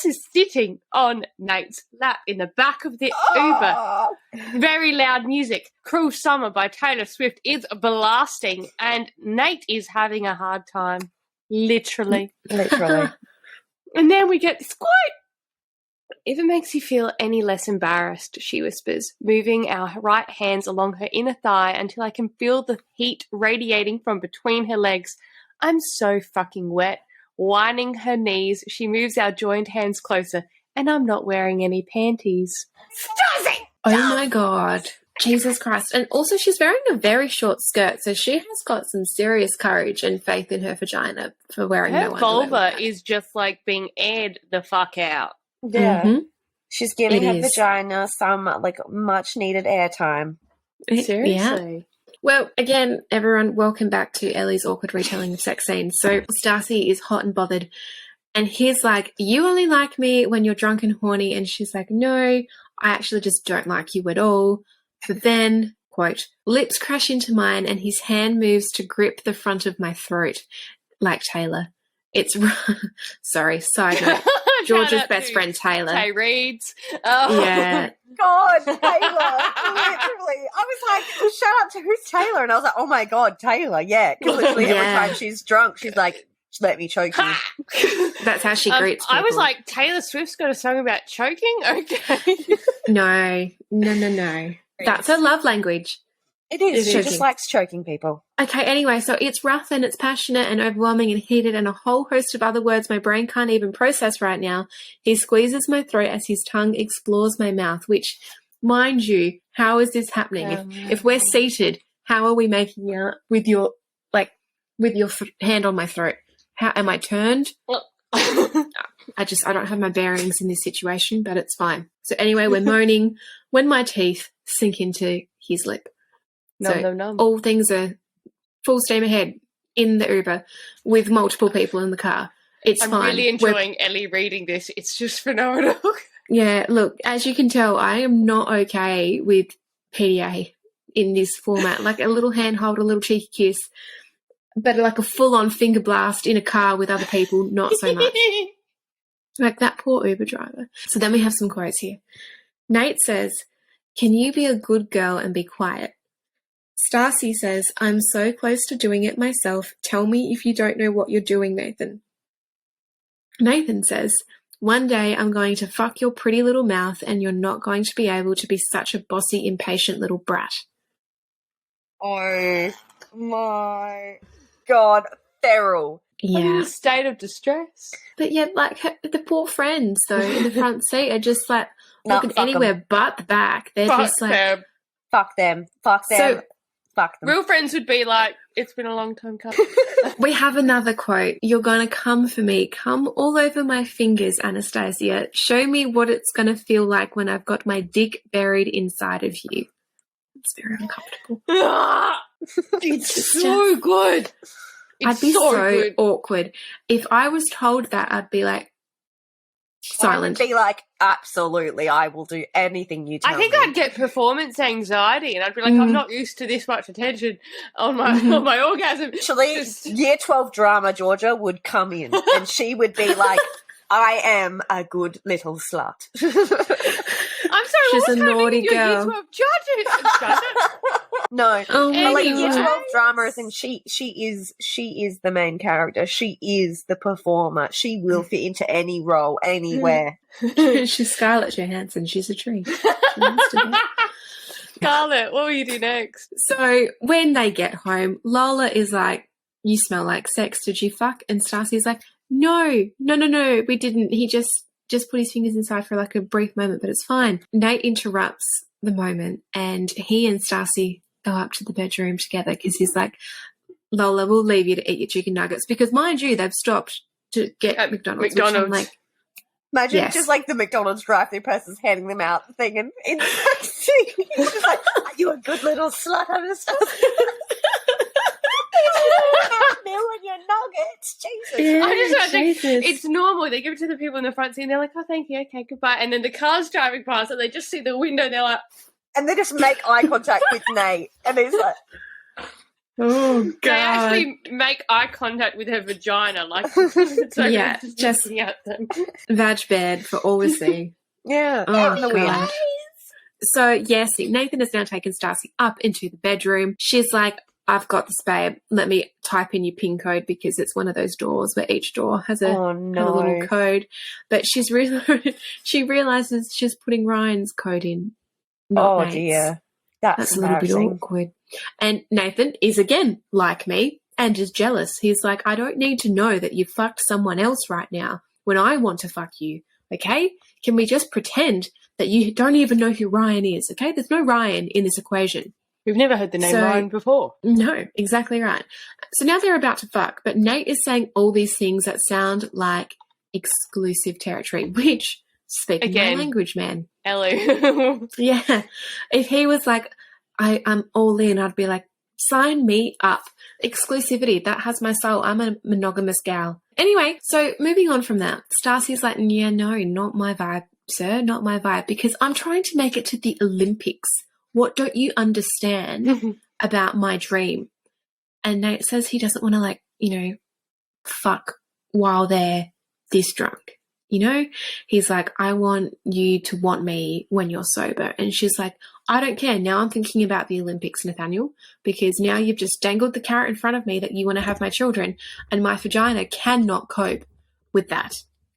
[SPEAKER 1] is sitting on Nate's lap in the back of the Uber. Very loud music. Cruel Summer by Taylor Swift is blasting. And Nate is having a hard time. Literally. And then we get this quote. If it makes you feel any less embarrassed, she whispers, moving our right hands along her inner thigh until I can feel the heat radiating from between her legs. I'm so fucking wet. Whining her knees, she moves our joined hands closer, and I'm not wearing any panties. Stasi!
[SPEAKER 3] Oh my God. Jesus Christ. And also she's wearing a very short skirt, so she has got some serious courage and faith in her vagina for wearing
[SPEAKER 1] her
[SPEAKER 3] no underwear.
[SPEAKER 1] Her vulva is just like being aired the fuck out.
[SPEAKER 2] Yeah.
[SPEAKER 3] Mm-hmm.
[SPEAKER 2] She's giving her vagina some like much needed airtime.
[SPEAKER 1] Seriously.
[SPEAKER 3] Yeah. Well, again, everyone, welcome back to Ellie's awkward retelling of sex scenes. So Stacy is hot and bothered, and he's like, you only like me when you're drunk and horny. And she's like, no, I actually just don't like you at all. But then, quote, lips crash into mine and his hand moves to grip the front of my throat like Taylor. It's, sorry, side note, George's best friend Taylor.
[SPEAKER 1] Tay Reeds. Oh.
[SPEAKER 3] Yeah.
[SPEAKER 2] God, Taylor. Literally. I was like, shout out to who's Taylor? And I was like, oh my God, Taylor. Yeah. Because literally every time she's drunk, she's like, let me choke you.
[SPEAKER 3] That's how she greets people.
[SPEAKER 1] I was like, Taylor Swift's got a song about choking? Okay.
[SPEAKER 3] No. That's her love language.
[SPEAKER 2] It is. She just likes choking people.
[SPEAKER 3] Okay, anyway, so it's rough and it's passionate and overwhelming and heated and a whole host of other words my brain can't even process right now. He squeezes my throat as his tongue explores my mouth, which, mind you, how is this happening? If we're seated, how are we making out with your hand on my throat? How am I turned? I don't have my bearings in this situation, but it's fine. So anyway, we're moaning when my teeth sink into his lip.
[SPEAKER 1] Nom.
[SPEAKER 3] All things are full steam ahead in the Uber with multiple people in the car. It's fine.
[SPEAKER 1] I'm really enjoying Ellie reading this. It's just phenomenal.
[SPEAKER 3] Yeah, look, as you can tell, I am not okay with PDA in this format. Like a little handhold, a little cheeky kiss, but like a full-on finger blast in a car with other people, not so much. Like that poor Uber driver. So then we have some quotes here. Nate says, can you be a good girl and be quiet? Stacy says, I'm so close to doing it myself. Tell me if you don't know what you're doing, Nathan. Nathan says, one day I'm going to fuck your pretty little mouth and you're not going to be able to be such a bossy, impatient little brat.
[SPEAKER 2] Oh my God, feral.
[SPEAKER 3] Yeah.
[SPEAKER 1] I'm in a state of distress.
[SPEAKER 3] But yeah, like the poor friends, though, in the front seat are just like looking anywhere but the back. They're just like,
[SPEAKER 2] fuck them. Fuck them.
[SPEAKER 3] So,
[SPEAKER 2] fuck them.
[SPEAKER 1] Real friends would be like, it's been a long time coming.
[SPEAKER 3] We have another quote. You're going to come for me. Come all over my fingers, Anastasia. Show me what it's going to feel like when I've got my dick buried inside of you. It's very uncomfortable.
[SPEAKER 1] It's so good.
[SPEAKER 3] I'd be so awkward. If I was told that, I'd be like, silent.
[SPEAKER 2] I would be like, absolutely, I will do anything you tell me.
[SPEAKER 1] I think I'd get performance anxiety and I'd be like, I'm not used to this much attention on my orgasm.
[SPEAKER 2] Actually, year 12 drama Georgia would come in and she would be like, I am a good little slut.
[SPEAKER 1] I'm sorry,
[SPEAKER 3] she's
[SPEAKER 1] what's
[SPEAKER 3] a naughty girl.
[SPEAKER 1] Year 12 judges?
[SPEAKER 2] No,
[SPEAKER 3] anyway.
[SPEAKER 2] Like year 12 drama, and she is the main character. She is the performer. She will fit into any role, anywhere.
[SPEAKER 3] She's Scarlett Johansson. She's a tree.
[SPEAKER 1] Scarlett, what will you do next?
[SPEAKER 3] So when they get home, Lola is like, you smell like sex. Did you fuck? And Stacy's like, no, we didn't. He just put his fingers inside for like a brief moment, but it's fine. Nate interrupts the moment and he and Stacy go up to the bedroom together because he's like, Lola, we'll leave you to eat your chicken nuggets because, mind you, they've stopped to get McDonald's. Which I'm like,
[SPEAKER 2] Imagine just like the McDonald's drive-through person's handing them out the thing and in the it's just like, are you a good little slut? I'm just meal and your nuggets. Jesus.
[SPEAKER 1] Yeah, I just imagine it's normal. They give it to the people in the front seat and they're like, oh, thank you, okay, goodbye. And then the car's driving past and they just see the window and they're like...
[SPEAKER 2] And they just make eye contact with Nate. And he's like...
[SPEAKER 3] Oh, God.
[SPEAKER 1] They actually make eye contact with her vagina. Like,
[SPEAKER 3] just looking at them. Vag bed for all to see.
[SPEAKER 2] Yeah.
[SPEAKER 3] Oh, God. So, yes, Nathan has now taken Stacy up into the bedroom. She's like, I've got this, babe. Let me type in your PIN code because it's one of those doors where each door has a, has a little code. But she realizes she's putting Ryan's code in. Not Nate's.
[SPEAKER 2] Dear.
[SPEAKER 3] That's a little bit awkward. And Nathan is again like me and is jealous. He's like, I don't need to know that you fucked someone else right now when I want to fuck you. Okay? Can we just pretend that you don't even know who Ryan is? Okay? There's no Ryan in this equation.
[SPEAKER 1] We've never heard the name Ryan before.
[SPEAKER 3] No, exactly right. So now they're about to fuck, but Nate is saying all these things that sound like exclusive territory, which, speaking my language, man.
[SPEAKER 1] Ellie.
[SPEAKER 3] Yeah. If he was like, I'm all in, I'd be like, sign me up. Exclusivity, that has my soul. I'm a monogamous gal. Anyway, so moving on from that, Stacy's like, yeah, no, not my vibe, sir, not my vibe, because I'm trying to make it to the Olympics. What don't you understand about my dream? And Nate says he doesn't want to, like, you know, fuck while they're this drunk. You know, he's like, I want you to want me when you're sober. And she's like, I don't care. Now I'm thinking about the Olympics, Nathaniel, because now you've just dangled the carrot in front of me that you want to have my children, and my vagina cannot cope with that.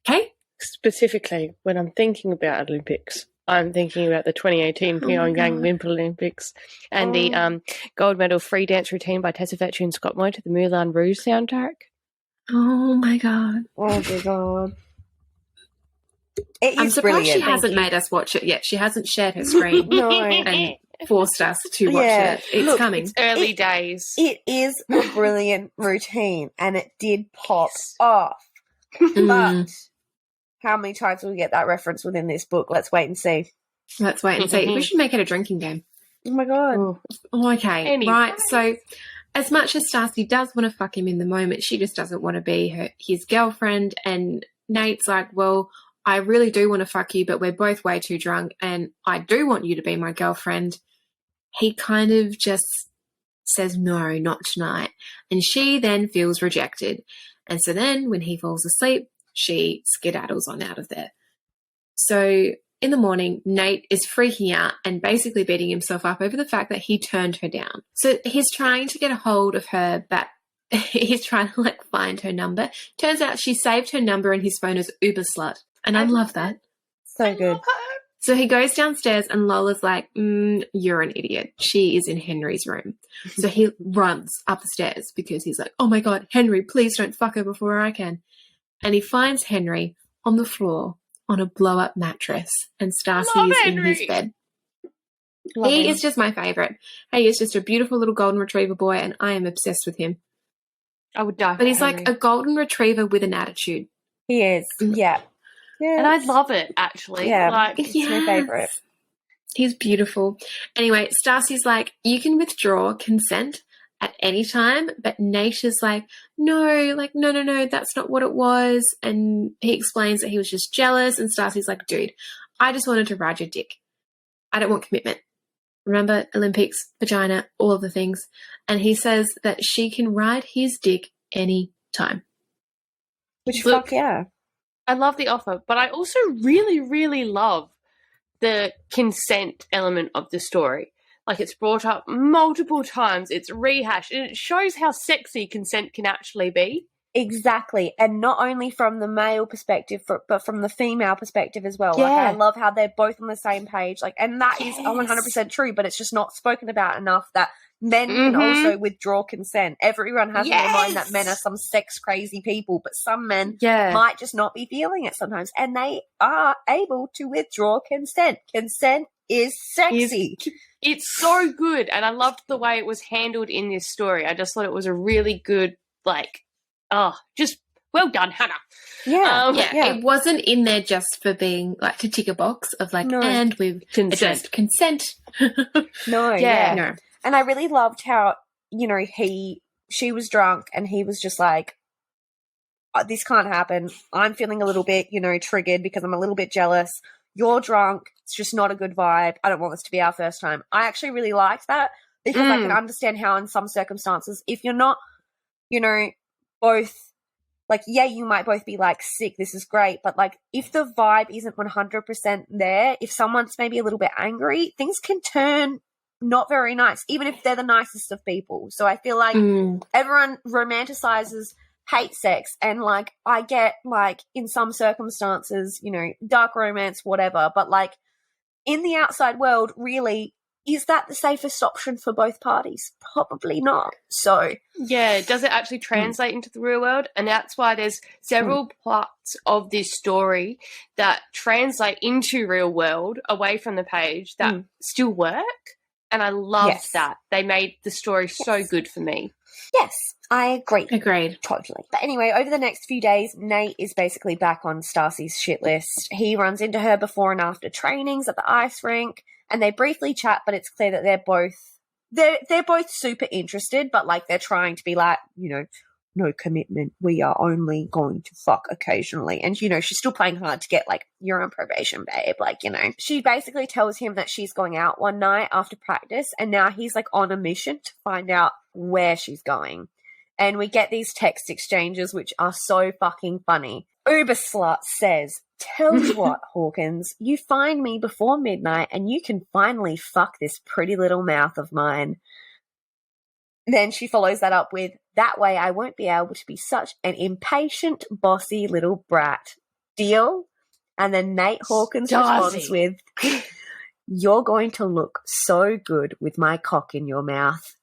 [SPEAKER 3] Okay?
[SPEAKER 1] Specifically, when I'm thinking about Olympics, I'm thinking about the 2018 PyeongChang Winter Olympics and the gold medal free dance routine by Tessa and Scott Moore to the Moulin Rouge soundtrack.
[SPEAKER 3] Oh, my God.
[SPEAKER 2] Oh, my God.
[SPEAKER 3] I'm surprised she hasn't made us watch it yet. She hasn't shared her screen and forced us to watch it. It's coming.
[SPEAKER 1] It's early days.
[SPEAKER 2] It is a brilliant routine, and it did pop off. But how many times will we get that reference within this book? Let's wait and see.
[SPEAKER 3] Let's wait and see. We should make it a drinking game.
[SPEAKER 2] Oh, my God.
[SPEAKER 3] Oh, okay. Anyway. Right. So as much as Stacy does want to fuck him in the moment, she just doesn't want to be his girlfriend. And Nate's like, well, I really do want to fuck you, but we're both way too drunk, and I do want you to be my girlfriend. He kind of just says, no, not tonight. And she then feels rejected. And so then when he falls asleep, she skedaddles on out of there. So in the morning, Nate is freaking out and basically beating himself up over the fact that he turned her down. So he's trying to get a hold of her, but he's trying to, like, find her number. Turns out she saved her number in his phone as Uber Slut. And I love that.
[SPEAKER 2] So good.
[SPEAKER 3] So he goes downstairs and Lola's like, you're an idiot. She is in Henry's room. So he runs up the stairs because he's like, oh, my God, Henry, please don't fuck her before I can. And he finds Henry on the floor on a blow-up mattress, and Stacy is in his bed. He is just my favourite. He is just a beautiful little golden retriever boy, and I am obsessed with him.
[SPEAKER 1] I would die for
[SPEAKER 3] But he's
[SPEAKER 1] Henry.
[SPEAKER 3] like a golden retriever with an attitude.
[SPEAKER 2] He is. Yeah. Yes.
[SPEAKER 1] And I love it, actually.
[SPEAKER 2] Yeah,
[SPEAKER 1] like,
[SPEAKER 2] it's my favourite.
[SPEAKER 3] He's beautiful. Anyway, Stacy's like, you can withdraw consent at any time, but Nate is like, no, that's not what it was. And he explains that he was just jealous, and Stacy's like, dude, I just wanted to ride your dick. I don't want commitment. Remember, Olympics, vagina, all of the things. And he says that she can ride his dick any time.
[SPEAKER 2] Which, fuck yeah.
[SPEAKER 1] I love the offer, but I also really, really love the consent element of the story. Like, it's brought up multiple times, it's rehashed, and it shows how sexy consent can actually be.
[SPEAKER 2] Exactly. And not only from the male perspective, but from the female perspective as well.
[SPEAKER 1] Yeah.
[SPEAKER 2] Like, I love how they're both on the same page. Like, and that is 100% true, but it's just not spoken about enough that men can also withdraw consent. Everyone has in their mind that men are some sex crazy people, but some men might just not be feeling it sometimes, and they are able to withdraw consent. Consent is sexy.
[SPEAKER 1] It's so good, and I loved the way it was handled in this story. I just thought it was a really good, like, just Well done, Hannah.
[SPEAKER 2] Yeah.
[SPEAKER 3] It wasn't in there just for being like to tick a box of like, and we've addressed consent.
[SPEAKER 2] No. And I really loved how, you know, she was drunk and he was just like, this can't happen. I'm feeling a little bit, you know, triggered because I'm a little bit jealous. You're drunk. It's just not a good vibe. I don't want this to be our first time. I actually really liked that because I can understand how in some circumstances, if you're not, you know, both, like, yeah, you might both be like, sick, this is great. But like, if the vibe isn't 100% there, if someone's maybe a little bit angry, things can turn not very nice, even if they're the nicest of people. So I feel like everyone romanticizes hate sex, and like I get like in some circumstances, you know, dark romance, whatever, but like in the outside world, really, is that the safest option for both parties? Probably not. So
[SPEAKER 1] yeah, does it actually translate into the real world? And that's why there's several parts of this story that translate into real world away from the page that still work. And I love that. They made the story so good for me.
[SPEAKER 2] Yes, I agree.
[SPEAKER 3] Agreed.
[SPEAKER 2] Totally. But anyway, over the next few days, Nate is basically back on Stacy's shit list. He runs into her before and after trainings at the ice rink, and they briefly chat, but it's clear that they're both super interested, but like they're trying to be like, you know, no commitment. We are only going to fuck occasionally. And, you know, she's still playing hard to get like, you're on probation, babe. Like, you know, she basically tells him that she's going out one night after practice, and now he's like on a mission to find out where she's going. And we get these text exchanges, which are so fucking funny. Uber Slut says, tell you what, Hawkins, you find me before midnight and you can finally fuck this pretty little mouth of mine. Then she follows that up with, that way I won't be able to be such an impatient, bossy little brat. Deal? And then Nate Hawkins responds with, you're going to look so good with my cock in your mouth.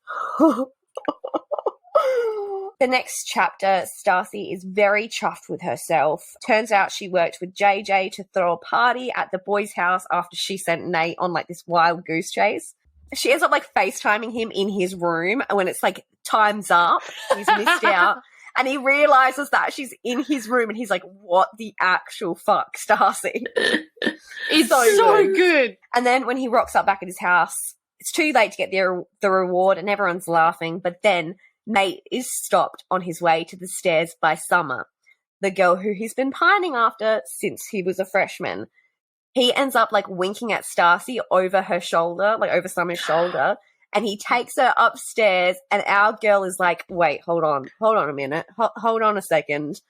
[SPEAKER 2] The next chapter, Stacy is very chuffed with herself. Turns out she worked with JJ to throw a party at the boys' house after she sent Nate on like this wild goose chase. She ends up like FaceTiming him in his room, and when it's like time's up, he's missed out, and he realizes that she's in his room, and he's like, what the actual fuck, Stacy?
[SPEAKER 1] It's so good.
[SPEAKER 2] And then when he rocks up back at his house, it's too late to get the reward, and everyone's laughing, but then Nate is stopped on his way to the stairs by Summer, the girl who he's been pining after since he was a freshman. He ends up like winking at Stacy over her shoulder, like over Summer's shoulder, and he takes her upstairs, and our girl is like, wait, hold on a minute, hold on a second.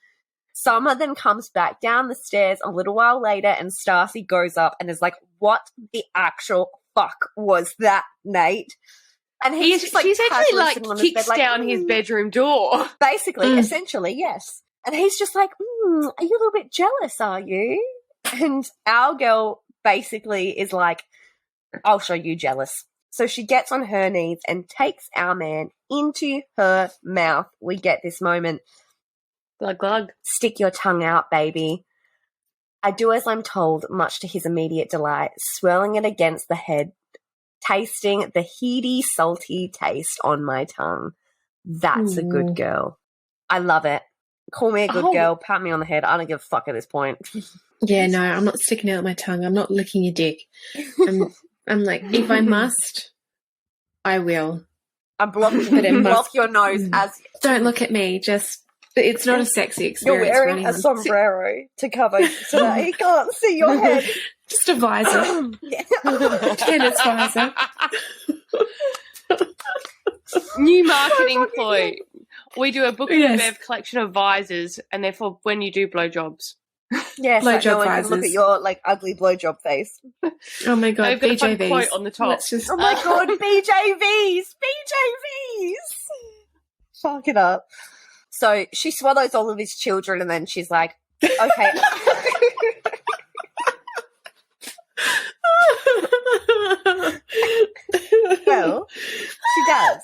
[SPEAKER 2] Summer then comes back down the stairs a little while later, and Stacy goes up and is like, what the actual fuck was that, Nate? And he's just like,
[SPEAKER 1] she's actually like kicks down his bedroom door.
[SPEAKER 2] Basically, essentially, yes. And he's just like, are you a little bit jealous, are you? And our girl basically is like, I'll show you jealous. So she gets on her knees and takes our man into her mouth. We get this moment.
[SPEAKER 1] Glug, glug.
[SPEAKER 2] Stick your tongue out, baby. I do as I'm told, much to his immediate delight, swirling it against the head, tasting the heady, salty taste on my tongue. That's a good girl. I love it. Call me a good girl. Pat me on the head. I don't give a fuck at this point.
[SPEAKER 3] Yeah, no, I'm not sticking out my tongue. I'm not licking your dick. I'm like, if I must, I will.
[SPEAKER 2] I'm blocking block your nose as...
[SPEAKER 3] Don't look at me. Just, it's not a sexy experience.
[SPEAKER 2] You're wearing a sombrero to cover so that he can't see your head.
[SPEAKER 3] Just a visor. Tennis visor.
[SPEAKER 1] New marketing ploy. We do a Book and Bev collection of visors, and they're for when you do blowjobs.
[SPEAKER 2] Yes, like no one can look at your like ugly blowjob face.
[SPEAKER 3] Oh my god,
[SPEAKER 1] I've got a
[SPEAKER 3] BJVs.
[SPEAKER 1] quote on the top.
[SPEAKER 2] Oh my god, BJVs! Fuck it up. So she swallows all of his children, and then she's like, okay. Well, she does.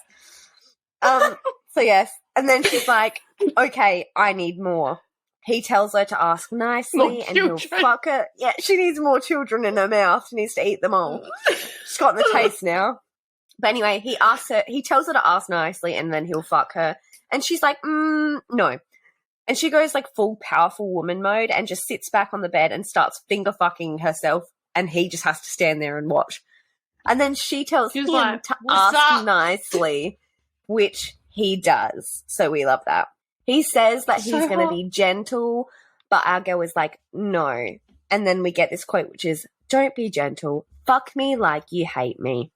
[SPEAKER 2] So yes, and then she's like, okay, I need more. He tells her to ask nicely, and he'll fuck her. Yeah, she needs more children in her mouth. She needs to eat them all. She's gotten the taste now. But anyway, he tells her to ask nicely, and then he'll fuck her. And she's like, no. And she goes like full powerful woman mode and just sits back on the bed and starts finger fucking herself, and he just has to stand there and watch. And then she tells him
[SPEAKER 1] like,
[SPEAKER 2] to
[SPEAKER 1] "What's
[SPEAKER 2] ask
[SPEAKER 1] up?"
[SPEAKER 2] nicely, which he does. So we love that. He says that he's
[SPEAKER 1] So
[SPEAKER 2] going to
[SPEAKER 1] hot.
[SPEAKER 2] be gentle, but our girl is like, no. And then we get this quote, which is, don't be gentle. Fuck me like you hate me.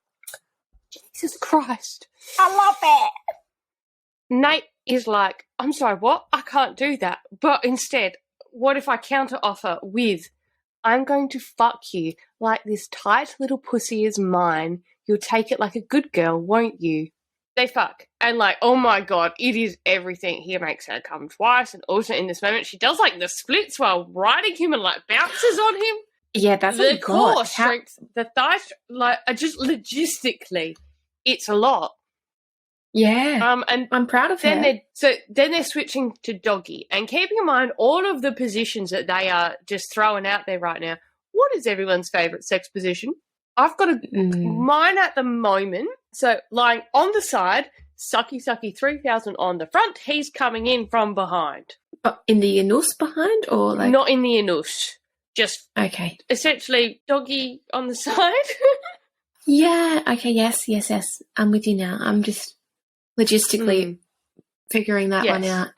[SPEAKER 1] Jesus Christ.
[SPEAKER 2] I love it.
[SPEAKER 1] Nate is like, I'm sorry, what? I can't do that. But instead, what if I counter offer with, I'm going to fuck you like this tight little pussy is mine. You'll take it like a good girl, won't you? They fuck. And like, oh my God, it is everything. He makes her come twice. And also in this moment, she does like the splits while riding him and like bounces on him.
[SPEAKER 3] Yeah, that's
[SPEAKER 1] The
[SPEAKER 3] a lot.
[SPEAKER 1] core strength, the thigh, like, just logistically, it's a lot.
[SPEAKER 3] Yeah.
[SPEAKER 1] And
[SPEAKER 3] I'm proud of
[SPEAKER 1] then
[SPEAKER 3] her.
[SPEAKER 1] they're switching to doggy, and keeping in mind all of the positions that they are just throwing out there right now. What is everyone's favourite sex position? I've got mine at the moment. So lying on the side, sucky 3000 on the front. He's coming in from behind.
[SPEAKER 3] In the anus behind, or like
[SPEAKER 1] Not in the anus. Just
[SPEAKER 3] okay.
[SPEAKER 1] essentially doggy on the side.
[SPEAKER 3] Yeah. Okay. Yes. I'm with you now. I'm just logistically figuring that one out.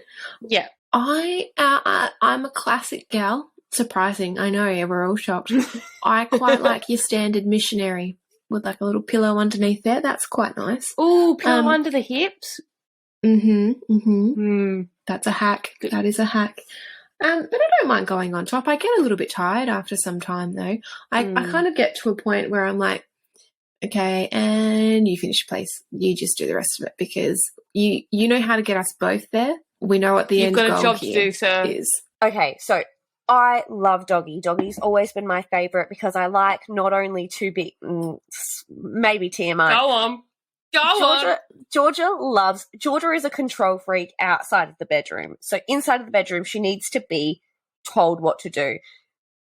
[SPEAKER 1] Yeah.
[SPEAKER 3] I'm a classic gal. Surprising, I know. We're all shocked. I quite like your standard missionary with like a little pillow underneath there. That's quite nice.
[SPEAKER 1] Ooh, pillow under the hips.
[SPEAKER 3] That's a hack. That is a hack. But I don't mind going on top. I get a little bit tired after some time, though. I kind of get to a point where I'm like, okay, and you finish your place. You just do the rest of it because you know how to get us both there. We know what the end goal
[SPEAKER 1] You've got a job to
[SPEAKER 3] here
[SPEAKER 1] do, sir.
[SPEAKER 3] is.
[SPEAKER 2] Okay, so I love doggy. Doggy's always been my favourite because I like not only to be, maybe TMI.
[SPEAKER 1] Go on.
[SPEAKER 2] Georgia is a control freak outside of the bedroom. So inside of the bedroom, she needs to be told what to do.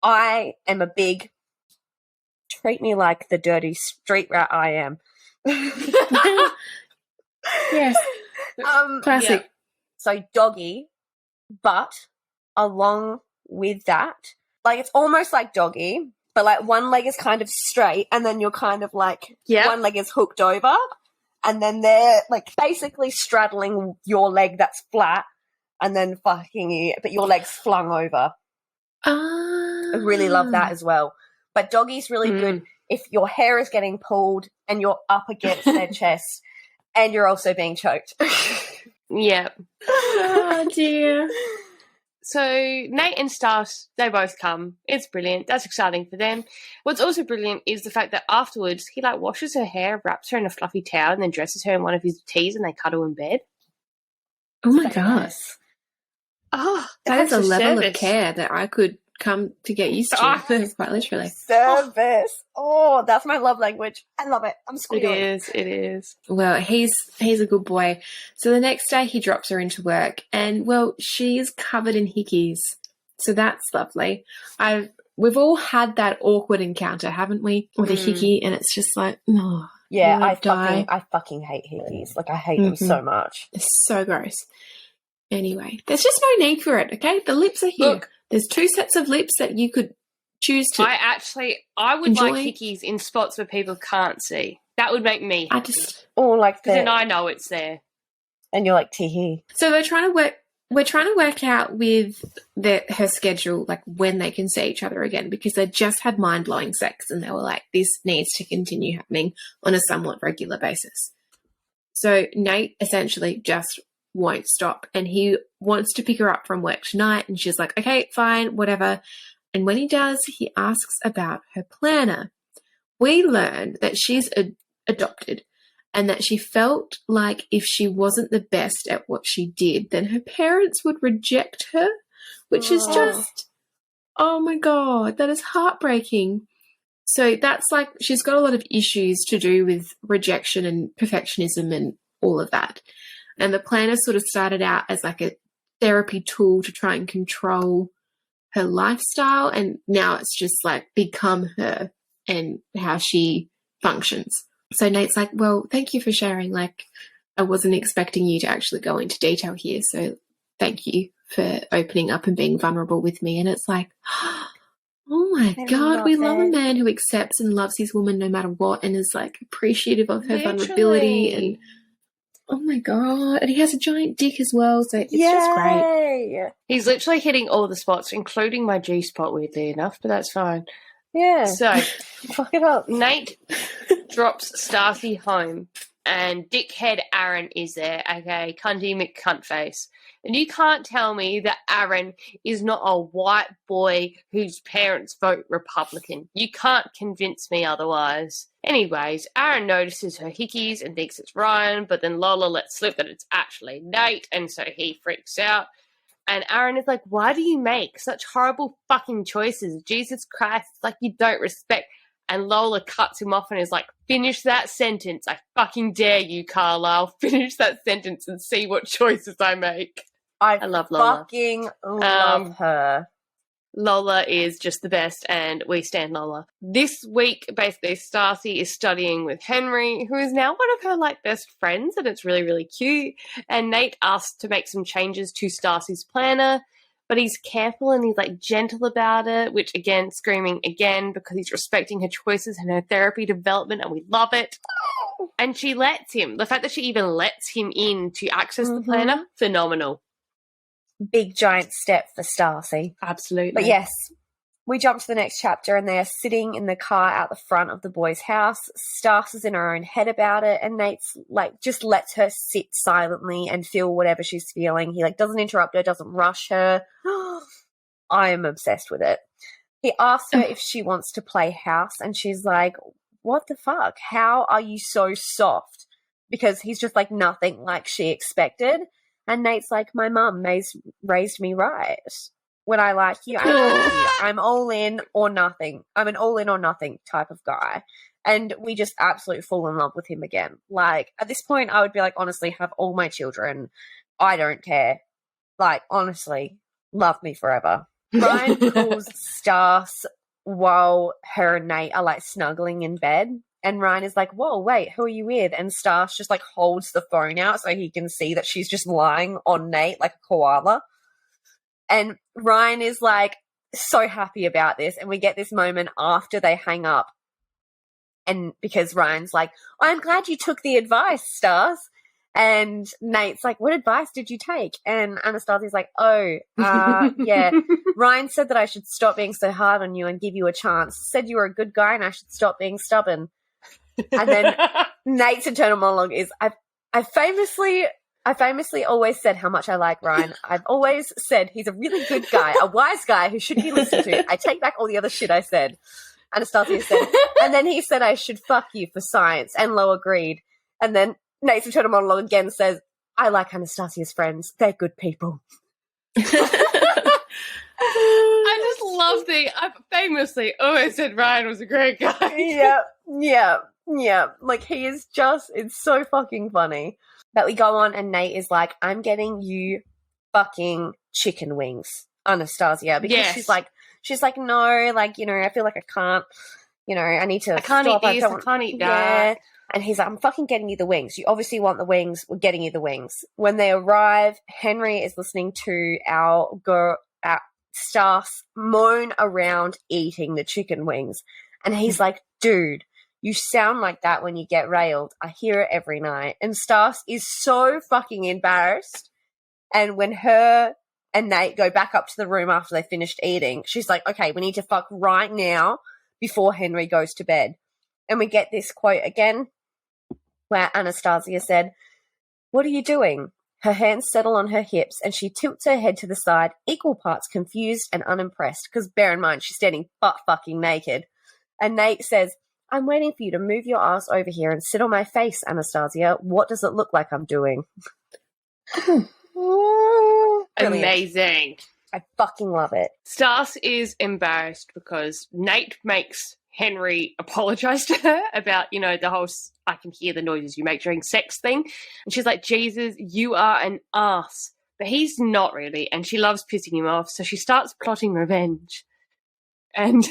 [SPEAKER 2] I am a big, treat me like the dirty street rat I am.
[SPEAKER 3] Yes. Classic.
[SPEAKER 2] Yeah. So doggy, but along with that, like it's almost like doggy, but like one leg is kind of straight and then you're kind of like one leg is hooked over and then they're like basically straddling your leg that's flat and then fucking you, but your leg's flung over. I really love that as well. But doggy's really good if your hair is getting pulled and you're up against their chest and you're also being choked.
[SPEAKER 1] Yeah.
[SPEAKER 3] Oh, dear.
[SPEAKER 1] So Nate and Stas, they both come. It's brilliant. That's exciting for them. What's also brilliant is the fact that afterwards he like washes her hair, wraps her in a fluffy towel, and then dresses her in one of his tees, and they cuddle in bed.
[SPEAKER 3] Oh my gosh.
[SPEAKER 2] Nice.
[SPEAKER 1] Oh,
[SPEAKER 3] That is a
[SPEAKER 1] that's
[SPEAKER 3] level
[SPEAKER 1] service.
[SPEAKER 3] of care that I could come to get used to, quite literally.
[SPEAKER 2] Service. Oh, that's my love language. I love it. I'm squealing.
[SPEAKER 1] It is.
[SPEAKER 3] Well, he's a good boy. So the next day he drops her into work and, well, she's covered in hickeys. So that's lovely. We've all had that awkward encounter, haven't we? With a hickey, and it's just like, oh.
[SPEAKER 2] Yeah, I fucking hate hickeys. Like, I hate them so much.
[SPEAKER 3] It's so gross. Anyway, there's just no need for it, okay? The lips are here.
[SPEAKER 1] Look,
[SPEAKER 3] there's 2 sets of lips that you could choose to
[SPEAKER 1] I would
[SPEAKER 3] enjoy.
[SPEAKER 1] like hickeys in spots where people can't see. That would make me happy.
[SPEAKER 2] Or like
[SPEAKER 1] because then I know it's there.
[SPEAKER 2] And you're like, tee.
[SPEAKER 3] So we're trying to work out with her schedule, like when they can see each other again, because they just had mind-blowing sex and they were like, this needs to continue happening on a somewhat regular basis. So Nate essentially just won't stop and he wants to pick her up from work tonight and she's like, okay, fine, whatever. And when he does, he asks about her planner. We learn that she's adopted and that she felt like if she wasn't the best at what she did, then her parents would reject her, which is just, oh my God, that is heartbreaking. So that's like, she's got a lot of issues to do with rejection and perfectionism and all of that. And the planner sort of started out as like a therapy tool to try and control her lifestyle. And now it's just like become her and how she functions. So Nate's like, well, thank you for sharing. Like, I wasn't expecting you to actually go into detail here. So thank you for opening up and being vulnerable with me. And it's like, oh my God, we love a man who accepts and loves his woman no matter what and is like appreciative of her vulnerability. And oh my God. And he has a giant dick as well. So it's just great.
[SPEAKER 1] He's literally hitting all the spots, including my G spot, weirdly enough, but that's fine.
[SPEAKER 2] Yeah.
[SPEAKER 1] So,
[SPEAKER 2] fuck it up.
[SPEAKER 1] Nate drops Stacy home, and dickhead Aaron is there, aka Cunty McCuntface. And you can't tell me that Aaron is not a white boy whose parents vote Republican. You can't convince me otherwise. Anyways, Aaron notices her hickeys and thinks it's Ryan, but then Lola lets slip that it's actually Nate, and so he freaks out. And Aaron is like, why do you make such horrible fucking choices? Jesus Christ, it's like you don't respect. And Lola cuts him off and is like, finish that sentence. I fucking dare you, Carlisle. Finish that sentence and see what choices I make. I love Lola.
[SPEAKER 2] Fucking love her.
[SPEAKER 1] Lola is just the best, and we stand Lola. This week, basically, Stacy is studying with Henry, who is now one of her, like, best friends, and it's really, really cute. And Nate asks to make some changes to Stacy's planner, but he's careful and he's, like, gentle about it, which, again, screaming again, because he's respecting her choices and her therapy development, and we love it. And she lets him. The fact that she even lets him in to access the planner, phenomenal.
[SPEAKER 2] Big giant step for Stacy.
[SPEAKER 1] Absolutely.
[SPEAKER 2] But yes, we jump to the next chapter and they are sitting in the car out the front of the boys' house. Stacy's in her own head about it, and Nate's like just lets her sit silently and feel whatever she's feeling. He like doesn't interrupt her, doesn't rush her. I am obsessed with it. He asks her if she wants to play house, and she's like, what the fuck? How are you so soft? Because he's just like nothing like she expected. And Nate's like, my mum raised me right. When I like you, I like you. I'm all in or nothing. I'm an all in or nothing type of guy. And we just absolutely fall in love with him again. Like, at this point, I would be like, honestly, have all my children. I don't care. Like, honestly, love me forever. Ryan calls Stas while her and Nate are, like, snuggling in bed. And Ryan is like, whoa, wait, who are you with? And Stas just, like, holds the phone out so he can see that she's just lying on Nate like a koala. And Ryan is, like, so happy about this. And we get this moment after they hang up. And because Ryan's like, I'm glad you took the advice, Stas. And Nate's like, what advice did you take? And Anastasia's like, yeah. Ryan said that I should stop being so hard on you and give you a chance. Said you were a good guy and I should stop being stubborn. And then Nate's internal monologue is, I famously always said how much I like Ryan. I've always said he's a really good guy, a wise guy who should be listened to. I take back all the other shit I said. Anastasia said, and then he said I should fuck you for science, and Lo agreed. And then Nate's internal monologue again says, I like Anastasia's friends. They're good people.
[SPEAKER 1] I just love I famously always said Ryan was a great guy. Yeah. Like, he is just, it's so fucking funny. But we go on and Nate is like, I'm getting you fucking chicken wings, Anastasia. Because she's like, no, like, you know, I feel like I can't, you know, I can't eat this, I can't eat that. And he's like, I'm fucking getting you the wings. You obviously want the wings. We're getting you the wings. When they arrive, Henry is listening to our Stas moan around eating the chicken wings. And he's like, dude, you sound like that when you get railed. I hear it every night. And Stas is so fucking embarrassed. And when her and Nate go back up to the room after they finished eating, she's like, okay, we need to fuck right now before Henry goes to bed. And we get this quote again where Anastasia said, what are you doing? Her hands settle on her hips and she tilts her head to the side, equal parts confused and unimpressed, because bear in mind, she's standing butt-fucking naked. And Nate says, I'm waiting for you to move your ass over here and sit on my face, Anastasia. What does it look like I'm doing? Amazing.
[SPEAKER 2] I fucking love it.
[SPEAKER 1] Stas is embarrassed because Nate makes Henry apologize to her about, you know, the whole I can hear the noises you make during sex thing. And she's like, Jesus, you are an ass. But he's not really, and she loves pissing him off, so she starts plotting revenge. And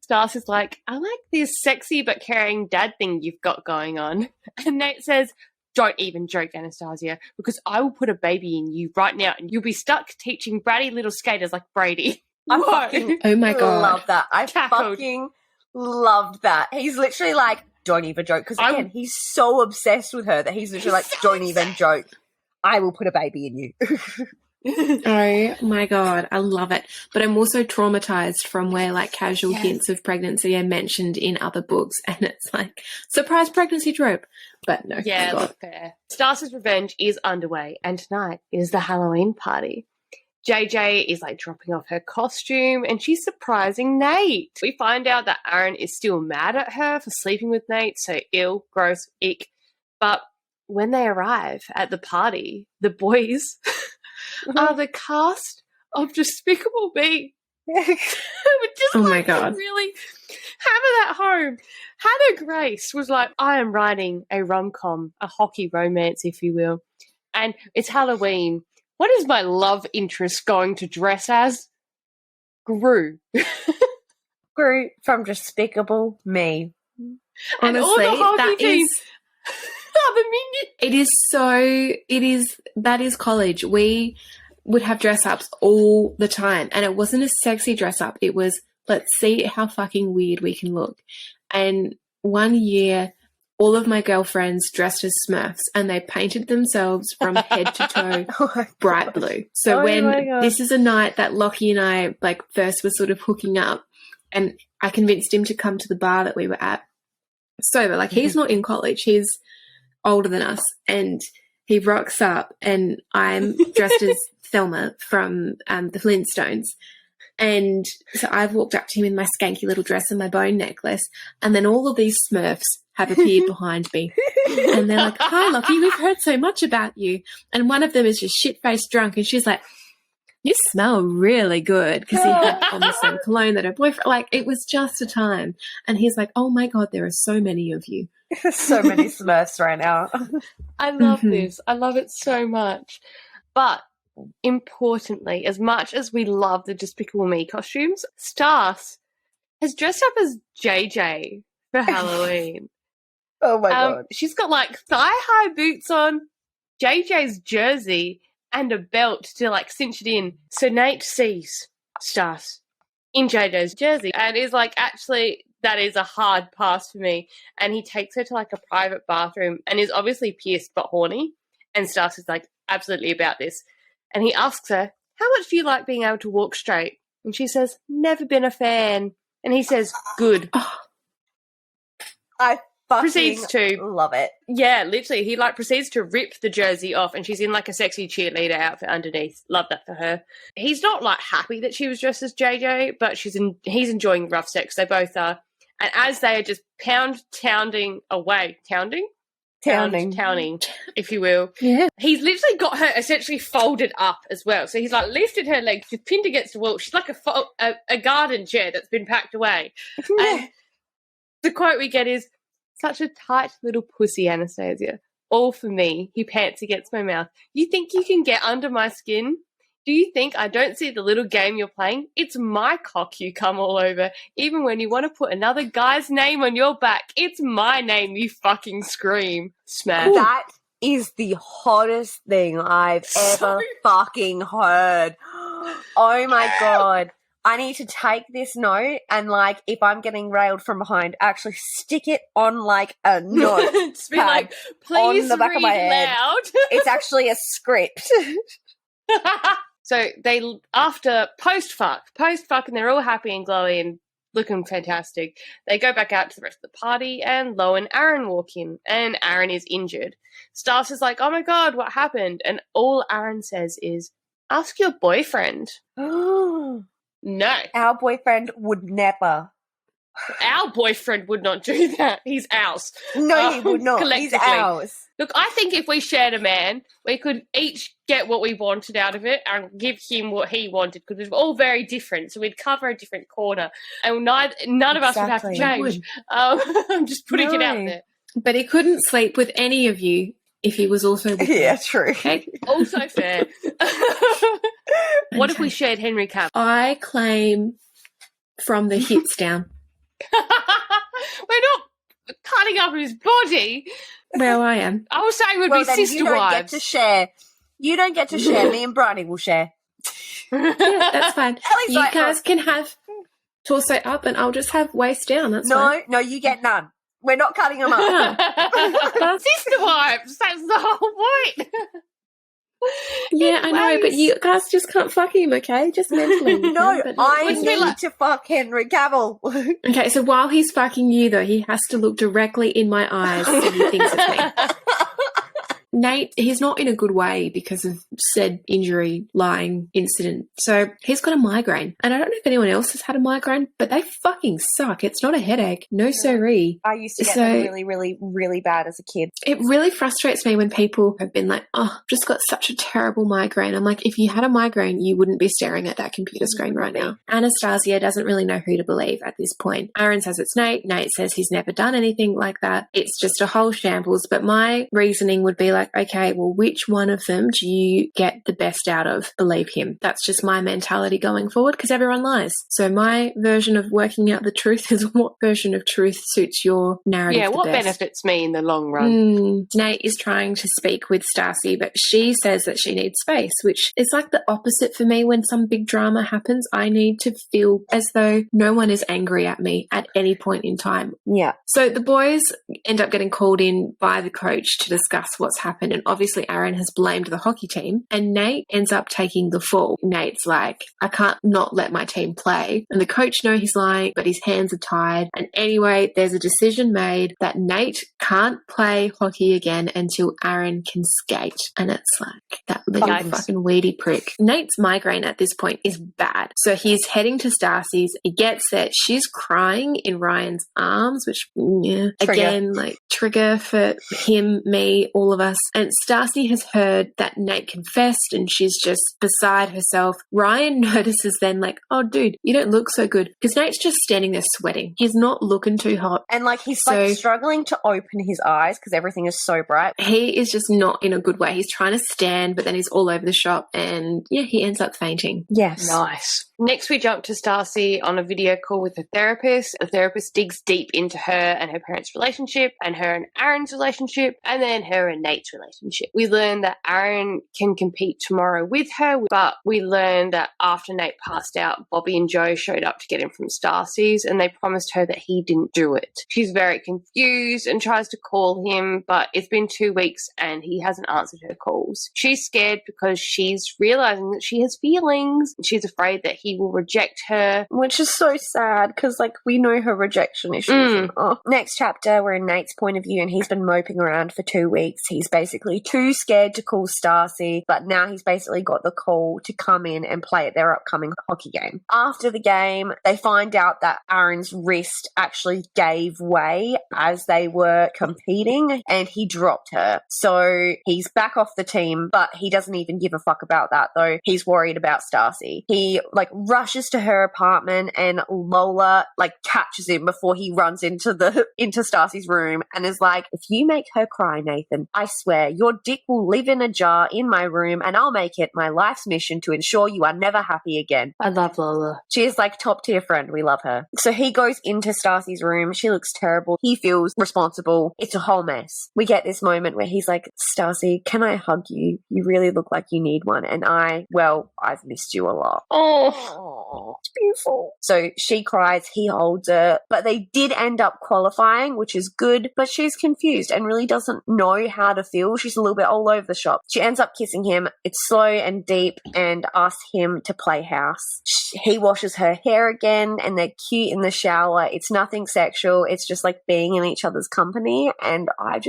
[SPEAKER 1] Stas is like, I like this sexy but caring dad thing you've got going on. And Nate says, Don't even joke, Anastasia, because I will put a baby in you right now and you'll be stuck teaching bratty little skaters like Brady.
[SPEAKER 2] I
[SPEAKER 1] Whoa.
[SPEAKER 2] fucking
[SPEAKER 3] Oh my God.
[SPEAKER 2] love that. I
[SPEAKER 1] Cackled.
[SPEAKER 2] fucking loved that. He's literally like, don't even joke. Because again, he's so obsessed with her that he's literally like, don't even joke. I will put a baby in you.
[SPEAKER 3] Oh my God, I love it. But I'm also traumatized from where like casual hints of pregnancy are mentioned in other books, and it's like surprise pregnancy trope. But no,
[SPEAKER 1] Yeah, look fair. Stas's revenge is underway, and tonight is the Halloween party. JJ is like dropping off her costume and she's surprising Nate. We find out that Aaron is still mad at her for sleeping with Nate, so ill, gross, ick. But when they arrive at the party, the boys are the cast of Despicable Me. Just
[SPEAKER 3] oh my God.
[SPEAKER 1] Really hammer that home. Hannah Grace was like, I am writing a rom-com, a hockey romance, if you will, and it's Halloween. What is my love interest going to dress as? Gru.
[SPEAKER 2] Gru from Despicable Me.
[SPEAKER 3] Honestly, that is... that is college. We would have dress ups all the time, and it wasn't a sexy dress up. It was, let's see how fucking weird we can look. And one year, all of my girlfriends dressed as Smurfs, and they painted themselves from head to toe bright blue. So this is a night that Lockie and I like first were sort of hooking up, and I convinced him to come to the bar that we were at sober. Like, he's not in college, he's older than us, and he rocks up and I'm dressed as Thelma from the Flintstones. And so I've walked up to him in my skanky little dress and my bone necklace, and then all of these Smurfs have appeared behind me. And they're like, hi, Lockie, we've heard so much about you. And one of them is just shit-faced drunk, and she's like, you smell really good, because he had on the same cologne that her boyfriend, like, it was just a time. And he's like, oh my God, there are so many of you.
[SPEAKER 2] So many Smurfs right now.
[SPEAKER 1] I love this. I love it so much. But importantly, as much as we love the Despicable Me costumes, Stas has dressed up as JJ for Halloween.
[SPEAKER 2] Oh my God.
[SPEAKER 1] She's got like thigh-high boots on, JJ's jersey, and a belt to like cinch it in. So Nate sees Stas in JJ's jersey and is like, actually, that is a hard pass for me. And he takes her to like a private bathroom and is obviously pierced but horny. And Stas is like, absolutely about this. And he asks her, how much do you like being able to walk straight? And she says, never been a fan. And he says, good.
[SPEAKER 2] I fucking
[SPEAKER 1] proceeds to
[SPEAKER 2] love it.
[SPEAKER 1] Yeah, literally. He like proceeds to rip the jersey off and she's in like a sexy cheerleader outfit underneath. Love that for her. He's not like happy that she was dressed as JJ, but he's enjoying rough sex. They both are. And as they are just pounding away, tounding, if you will.
[SPEAKER 3] Yeah.
[SPEAKER 1] He's literally got her essentially folded up as well. So he's like lifted her legs, she's pinned against the wall. She's like a garden chair that's been packed away. And the quote we get is, such a tight little pussy, Anastasia. All for me. He pants against my mouth. You think you can get under my skin? Do you think I don't see the little game you're playing? It's my cock you come all over. Even when you want to put another guy's name on your back, it's my name, you fucking scream. Smash.
[SPEAKER 2] That is the hottest thing I've ever fucking heard. Oh my God. I need to take this note and, like, if I'm getting railed from behind, actually stick it on, like, a note.
[SPEAKER 1] Just be like, please
[SPEAKER 2] on the back
[SPEAKER 1] read
[SPEAKER 2] of my head.
[SPEAKER 1] loud.
[SPEAKER 2] It's actually a script.
[SPEAKER 1] So they, after post-fuck, and they're all happy and glowy and looking fantastic, they go back out to the rest of the party and Lo and Aaron walk in, and Aaron is injured. Stas is like, oh my God, what happened? And all Aaron says is, ask your boyfriend. No.
[SPEAKER 2] Our boyfriend would never.
[SPEAKER 1] Our boyfriend would not do that. He's ours.
[SPEAKER 2] No, he would not. He's ours.
[SPEAKER 1] Look, I think if we shared a man, we could each get what we wanted out of it and give him what he wanted, because we're all very different, so we'd cover a different corner, and none of us would have to change. I'm just putting it out there.
[SPEAKER 3] But he couldn't sleep with any of you if he was also with
[SPEAKER 2] Yeah, true.
[SPEAKER 1] Okay? Also fair. What if we shared Henry Cavill?
[SPEAKER 3] I claim from the hips down.
[SPEAKER 1] We're not cutting up his body.
[SPEAKER 3] Well, I am.
[SPEAKER 1] I was saying we'd be
[SPEAKER 2] then
[SPEAKER 1] sister
[SPEAKER 2] you don't
[SPEAKER 1] wives.
[SPEAKER 2] get to share. You don't get to share. Me and Briony will share.
[SPEAKER 3] Yeah, that's fine. You
[SPEAKER 2] like,
[SPEAKER 3] guys can have torso up and I'll just have waist down. That's fine.
[SPEAKER 2] No, you get none. We're not cutting them up.
[SPEAKER 1] Sister wives. That's the whole point.
[SPEAKER 3] Yeah, I know, but you guys just can't fuck him, okay? Just mentally.
[SPEAKER 2] No, I
[SPEAKER 1] Wouldn't it
[SPEAKER 2] need to fuck Henry Cavill.
[SPEAKER 3] Okay, so while he's fucking you, though, he has to look directly in my eyes so he thinks it's me. Nate, he's not in a good way because of said injury, lying incident. So he's got a migraine. And I don't know if anyone else has had a migraine, but they fucking suck. It's not a headache. No siree.
[SPEAKER 2] I used to get them really, really, really bad as a kid.
[SPEAKER 3] It really frustrates me when people have been like, oh, I've just got such a terrible migraine. I'm like, if you had a migraine, you wouldn't be staring at that computer screen right now. Anastasia doesn't really know who to believe at this point. Aaron says it's Nate. Nate says he's never done anything like that. It's just a whole shambles. But my reasoning would be like, okay, well, which one of them do you get the best out of? Believe him. That's just my mentality going forward because everyone lies. So my version of working out the truth is what version of truth suits your narrative the
[SPEAKER 1] what
[SPEAKER 3] best.
[SPEAKER 1] benefits me in the long run?
[SPEAKER 3] Nate is trying to speak with Stacy, but she says that she needs space, which is like the opposite for me. When some big drama happens, I need to feel as though no one is angry at me at any point in time.
[SPEAKER 2] Yeah.
[SPEAKER 3] So the boys end up getting called in by the coach to discuss what's happened, and obviously Aaron has blamed the hockey team, and Nate ends up taking the fall. Nate's like, I can't not let my team play, and the coach knows he's lying, but his hands are tied. And anyway, there's a decision made that Nate can't play hockey again until Aaron can skate, and it's like that little fucking weedy prick. Nate's migraine at this point is bad, so he's heading to Stacy's. He gets there, she's crying in Ryan's arms, which again, like trigger for him, me, all of us. And Stacy has heard that Nate confessed and she's just beside herself. Ryan notices then like, oh dude, you don't look so good, because Nate's just standing there sweating. He's not looking too hot.
[SPEAKER 2] And like he's like struggling to open his eyes because everything is so bright.
[SPEAKER 3] He is just not in a good way. He's trying to stand, but then he's all over the shop and he ends up fainting.
[SPEAKER 2] Yes.
[SPEAKER 1] Nice. Next, we jump to Stacy on a video call with a therapist. The therapist digs deep into her and her parents' relationship, and her and Aaron's relationship, and then her and Nate's relationship. We learn that Aaron can compete tomorrow with her, but we learn that after Nate passed out, Bobby and Joe showed up to get him from Stacy's, and they promised her that he didn't do it. She's very confused and tries to call him, but it's been 2 weeks and he hasn't answered her calls. She's scared because she's realizing that she has feelings. She's afraid that he will reject her,
[SPEAKER 2] which is so sad because like we know her rejection issues. Next chapter, we're in Nate's point of view, and he's been moping around for 2 weeks. He's basically too scared to call Stacy, but now he's basically got the call to come in and play at their upcoming hockey game. After the game, they find out that Aaron's wrist actually gave way as they were competing and he dropped her. So he's back off the team, but he doesn't even give a fuck about that though. He's worried about Stacy. He like rushes to her apartment and Lola like catches him before he runs into Stacy's room and is like, if you make her cry, Nathan, I swear your dick will live in a jar in my room and I'll make it my life's mission to ensure you are never happy again.
[SPEAKER 1] I love Lola.
[SPEAKER 2] She is like top tier friend. We love her. So he goes into Stacy's room. She looks terrible. He feels responsible. It's a whole mess. We get this moment where he's like, Stacy, can I hug you? You really look like you need one. And I've missed you a lot. Oh, it's beautiful. So she cries. He holds her. But they did end up qualifying, which is good. But she's confused and really doesn't know how to feel. She's a little bit all over the shop. She ends up kissing him. It's slow and deep and asks him to play house. He washes her hair again and they're cute in the shower. It's nothing sexual. It's just like being in each other's company. And I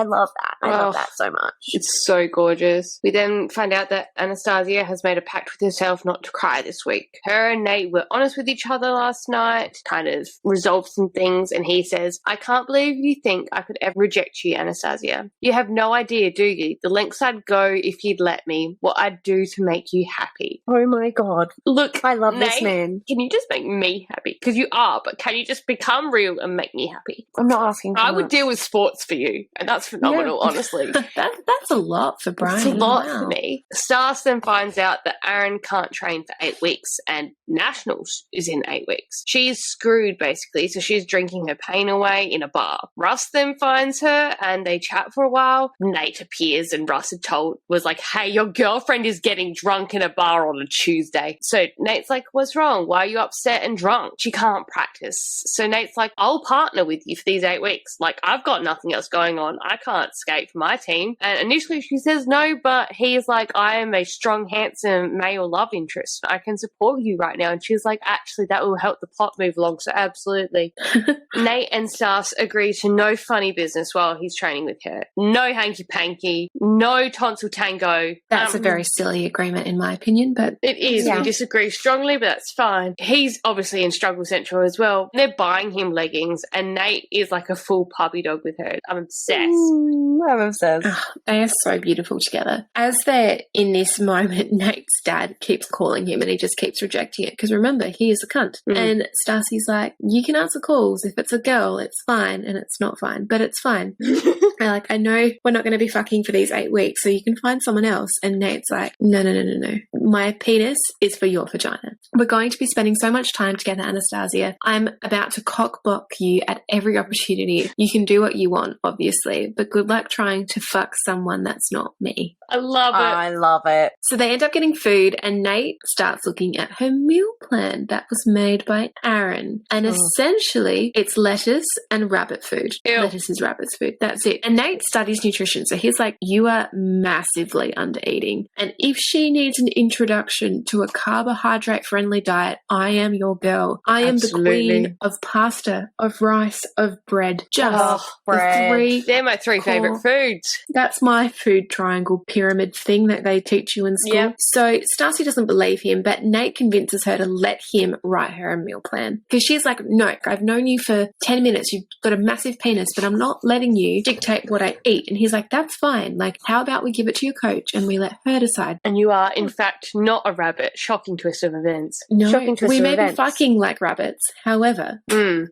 [SPEAKER 2] love that. I love that so much.
[SPEAKER 1] It's so gorgeous. We then find out that Anastasia has made a pact with herself not to cry this week. Her and Nate were honest with each other last night, kind of resolved some things, and he says, I can't believe you think I could ever reject you, Anastasia. You have no idea, do you? The lengths I'd go if you'd let me, what I'd do to make you happy.
[SPEAKER 2] Oh my God.
[SPEAKER 1] Look,
[SPEAKER 2] I love
[SPEAKER 1] Nate,
[SPEAKER 2] this man.
[SPEAKER 1] Can you just make me happy? Because you are, but can you just become real and make me happy?
[SPEAKER 2] I'm not asking for
[SPEAKER 1] I would
[SPEAKER 2] much.
[SPEAKER 1] deal with sports for you, and that's phenomenal, honestly.
[SPEAKER 3] That's a lot for Brian.
[SPEAKER 1] It's a lot for me. Stas then finds out that Aaron can't train for 8 weeks, and Nationals is in 8 weeks. She's screwed, basically, so she's drinking her pain away in a bar. Russ then finds her, and they chat for a while. Nate appears, and Russ was like, hey, your girlfriend is getting drunk in a bar on a Tuesday. So Nate's like, what's wrong? Why are you upset and drunk? She can't practice. So Nate's like, I'll partner with you for these 8 weeks. Like, I've got nothing else going on. I can't skate for my team. And initially she says no, but he's like, I am a strong, handsome male love interest. I can support you right now. And she's like, actually, that will help the plot move along. So absolutely. Nate and Stas agree to no funny business while he's training with her. No hanky-panky. No tonsil tango.
[SPEAKER 3] That's a very silly agreement in my opinion, but...
[SPEAKER 1] It is.
[SPEAKER 2] Yeah.
[SPEAKER 1] We disagree strongly, but that's fine. He's obviously in Struggle Central as well. They're buying him leggings, and Nate is like a full puppy dog with her. I'm obsessed.
[SPEAKER 2] I'm obsessed.
[SPEAKER 3] Oh, they are so beautiful together. As they're in this moment, Nate's dad keeps calling him and he just keeps rejecting it because remember, he is a cunt. And Stacy's like, you can answer calls. If it's a girl, it's fine, and it's not fine, but it's fine. I know we're not going to be fucking for these 8 weeks, so you can find someone else. And Nate's like, no. My penis is for your vagina. We're going to be spending so much time together, Anastasia. I'm about to cock-block you at every opportunity. You can do what you want, obviously, but good luck trying to fuck someone that's not me.
[SPEAKER 1] I love it.
[SPEAKER 2] I love it.
[SPEAKER 3] So they end up getting food, and Nate starts looking at her meal plan that was made by Aaron. And essentially, it's lettuce and rabbit food.
[SPEAKER 1] Ew.
[SPEAKER 3] Lettuce is rabbit's food. That's it. And Nate studies nutrition, so he's like, you are massively under-eating. And if she needs an introduction to a carbohydrate-friendly diet, I am your girl. I am
[SPEAKER 1] Absolutely.
[SPEAKER 3] the queen of pasta, of rice, of bread. Just
[SPEAKER 2] bread.
[SPEAKER 3] the three.
[SPEAKER 1] They're my 3 favourite foods.
[SPEAKER 3] That's my food triangle pyramid thing that they teach you in school.
[SPEAKER 1] Yep.
[SPEAKER 3] So Stacy doesn't believe him, but Nate convinces her to let him write her a meal plan. Because she's like, no, I've known you for 10 minutes. You've got a massive penis, but I'm not letting you dictate what I eat. And he's like, that's fine. Like, how about we give it to your coach and we let her decide?
[SPEAKER 1] And you are, in fact, not a rabbit. Shocking twist of events.
[SPEAKER 3] No,
[SPEAKER 2] Shocking twist
[SPEAKER 3] we
[SPEAKER 2] of
[SPEAKER 3] may
[SPEAKER 2] events.
[SPEAKER 3] be fucking like rabbits. However,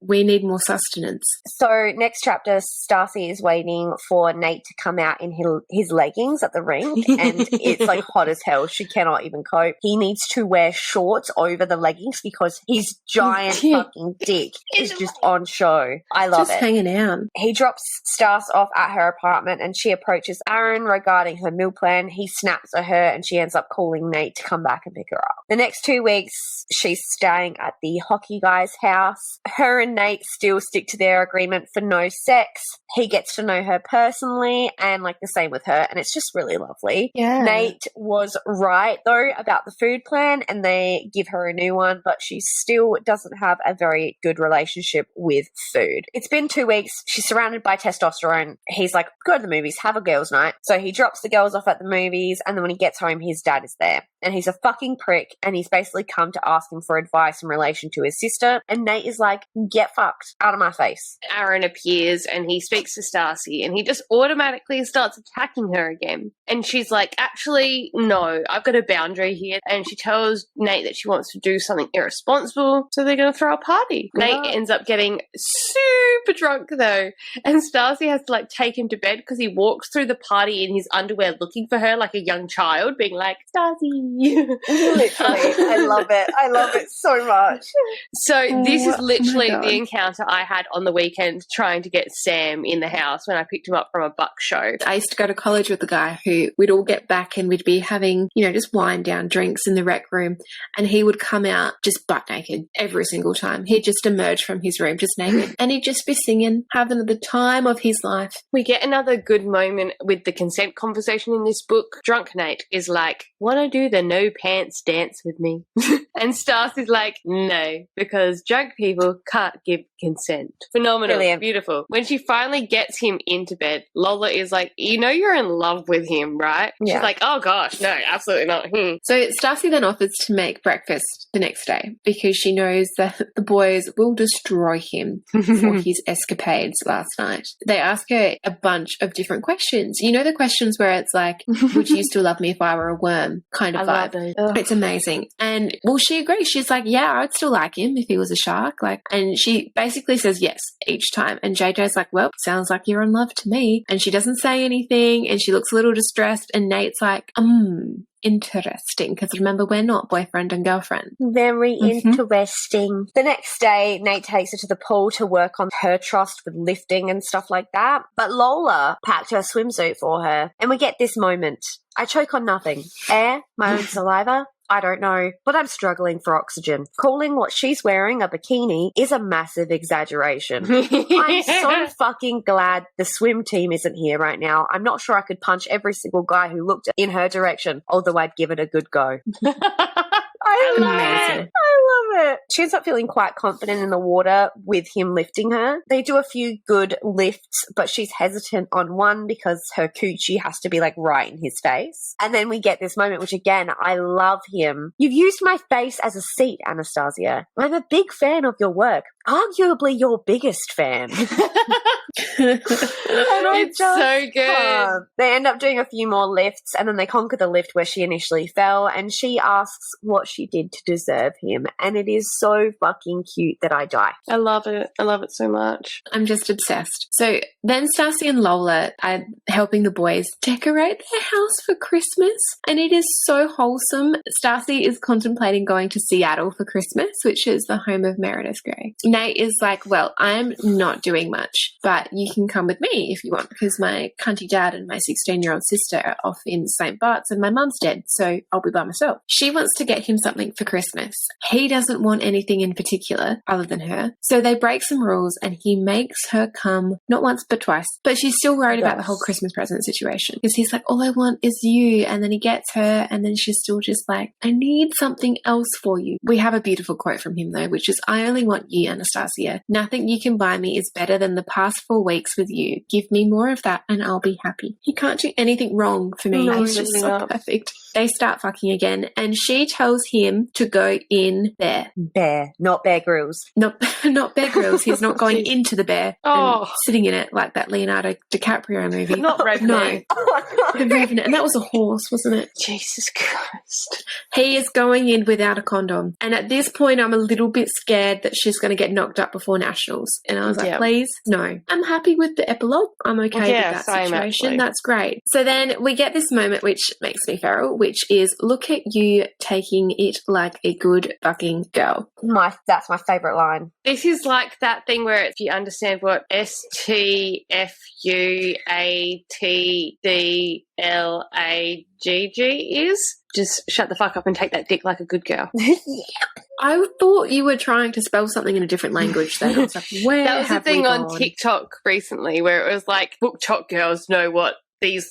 [SPEAKER 3] we need more sustenance.
[SPEAKER 2] So next chapter, Stacy is waiting for Nate to come out in his leggings at the rink, and it's like hot as hell. She cannot even cope. He needs to wear shorts over the leggings because his giant fucking dick is just on show. I love
[SPEAKER 3] Just
[SPEAKER 2] it.
[SPEAKER 3] hanging out.
[SPEAKER 2] He drops Stas off at her apartment, and she approaches Aaron regarding her meal plan. He snaps at her, and she ends up calling Nate to come back and pick her up. The next 2 weeks, she's staying at the hockey guy's house. Her and Nate still stick to their agreement for no sex. He gets to know her personally, and like the same with her, and it's just really lovely.
[SPEAKER 3] Yeah.
[SPEAKER 2] Nate was right, though, about the food plan, and they give her a new one, but she still doesn't have a very good relationship with food. It's been 2 weeks. She's surrounded by testosterone. He's like, go to the movies, have a girls' night. So he drops the girls off at the movies, and then when he gets home, his dad is there. And he's a fucking prick, and he's basically come to ask him for advice in relation to his sister. And Nate is like, get fucked out of my face.
[SPEAKER 1] Aaron appears and he speaks to Stacy, and he just automatically starts attacking her again. And she's like, actually, no, I've got a boundary here. And she tells Nate that she wants to do something irresponsible, so they're going to throw a party. Nate ends up getting super drunk, though. And Stacy has to, like, take him to bed because he walks through the party in his underwear looking for her like a young child, being like, Stacy.
[SPEAKER 2] Literally. I love it. I love it so much.
[SPEAKER 1] So this is literally
[SPEAKER 3] God.
[SPEAKER 1] the encounter I had on the weekend trying to get Sam in the house when I picked him up from a buck show.
[SPEAKER 3] I used to go to college with a guy who we'd all get back and we'd be having, just wind down drinks in the rec room, and he would come out just butt naked every single time. He'd just emerge from his room just naked, and he'd just be singing, having the time of his life.
[SPEAKER 1] We get another good moment with the consent conversation in this book. Drunk Nate is like, wanna do the no pants dance with me? And Stacy's like, no, because drunk people can't give consent. Phenomenal.
[SPEAKER 2] Brilliant.
[SPEAKER 1] Beautiful. When she finally gets him into bed, Lola is like, you're in love with him, right?
[SPEAKER 2] Yeah.
[SPEAKER 1] She's like, oh gosh, no, absolutely not.
[SPEAKER 3] So Stacy then offers to make breakfast the next day because she knows that the boys will destroy him for his escapades last night. They ask her a bunch of different questions. The questions where it's like, would you still love me if I were a worm kind of
[SPEAKER 1] I love
[SPEAKER 3] vibe.
[SPEAKER 1] those.
[SPEAKER 3] It's amazing. And well, she agrees. She's like, yeah, I'd still like him if he was a shark. And she basically says yes each time. And JJ's like, well, sounds like you're in love to me. And she doesn't say anything, and she looks a little distressed. stressed, and Nate's like, interesting, because remember, we're not boyfriend and girlfriend.
[SPEAKER 2] Very interesting. The next day, Nate takes her to the pool to work on her trust with lifting and stuff like that. But Lola packed her swimsuit for her, and we get this moment. I choke on nothing. Air, my own saliva, I don't know, but I'm struggling for oxygen. Calling what she's wearing a bikini is a massive exaggeration. I'm so fucking glad the swim team isn't here right now. I'm not sure I could punch every single guy who looked in her direction, although I'd give it a good go. I love it. She ends up feeling quite confident in the water with him lifting her. They do a few good lifts, but she's hesitant on one because her coochie has to be like right in his face. And then we get this moment, which again, I love him. You've used my face as a seat, Anastasia. I'm a big fan of your work. Arguably your biggest fan.
[SPEAKER 1] It's so good.
[SPEAKER 2] They end up doing a few more lifts, and then they conquer the lift where she initially fell, and she asks what she did to deserve him, and it is so fucking cute that I die.
[SPEAKER 1] I love it. I love it so much.
[SPEAKER 3] I'm just obsessed. So then Stacy and Lola are helping the boys decorate their house for Christmas, and it is so wholesome. Stacy is contemplating going to Seattle for Christmas, which is the home of Meredith Grey. Nate is like, well, I'm not doing much, but you can come with me if you want, because my cunty dad and my 16-year-old sister are off in St. Bart's and my mum's dead, so I'll be by myself. She wants to get him something for Christmas. He doesn't want anything in particular other than her. So they break some rules and he makes her come not once but twice. But she's still worried about the whole Christmas present situation, because he's like, all I want is you. And then he gets her, and then she's still just like, I need something else for you. We have a beautiful quote from him though, which is, I only want you, Anastasia. Nothing you can buy me is better than the past 4 weeks with you. Give me more of that and I'll be happy. He can't do anything wrong for me. He's just so perfect. They start fucking again, and she tells him to go in there.
[SPEAKER 2] Bear, not Bear Grylls.
[SPEAKER 3] Not Bear Grylls. He's not going into the bear and sitting in it like that Leonardo DiCaprio movie.
[SPEAKER 1] Not Revenant.
[SPEAKER 3] No. Revenant. And that was a horse, wasn't it?
[SPEAKER 1] Jesus Christ.
[SPEAKER 3] He is going in without a condom. And at this point, I'm a little bit scared that she's going to get knocked up before nationals. And I was like, please, no. I'm happy with the epilogue. I'm okay with that situation.
[SPEAKER 1] Actually.
[SPEAKER 3] That's great. So then we get this moment which makes me feral, which is, look at you taking it like a good fucking girl.
[SPEAKER 2] That's my favourite line.
[SPEAKER 1] This is like that thing where if you understand what STFUATDLAGG is, just shut the fuck up and take that dick like a good girl.
[SPEAKER 3] I thought you were trying to spell something in a different language then. I was like, where
[SPEAKER 1] that was
[SPEAKER 3] have
[SPEAKER 1] the thing
[SPEAKER 3] we
[SPEAKER 1] on
[SPEAKER 3] gone?
[SPEAKER 1] TikTok recently where it was like, book talk girls know what this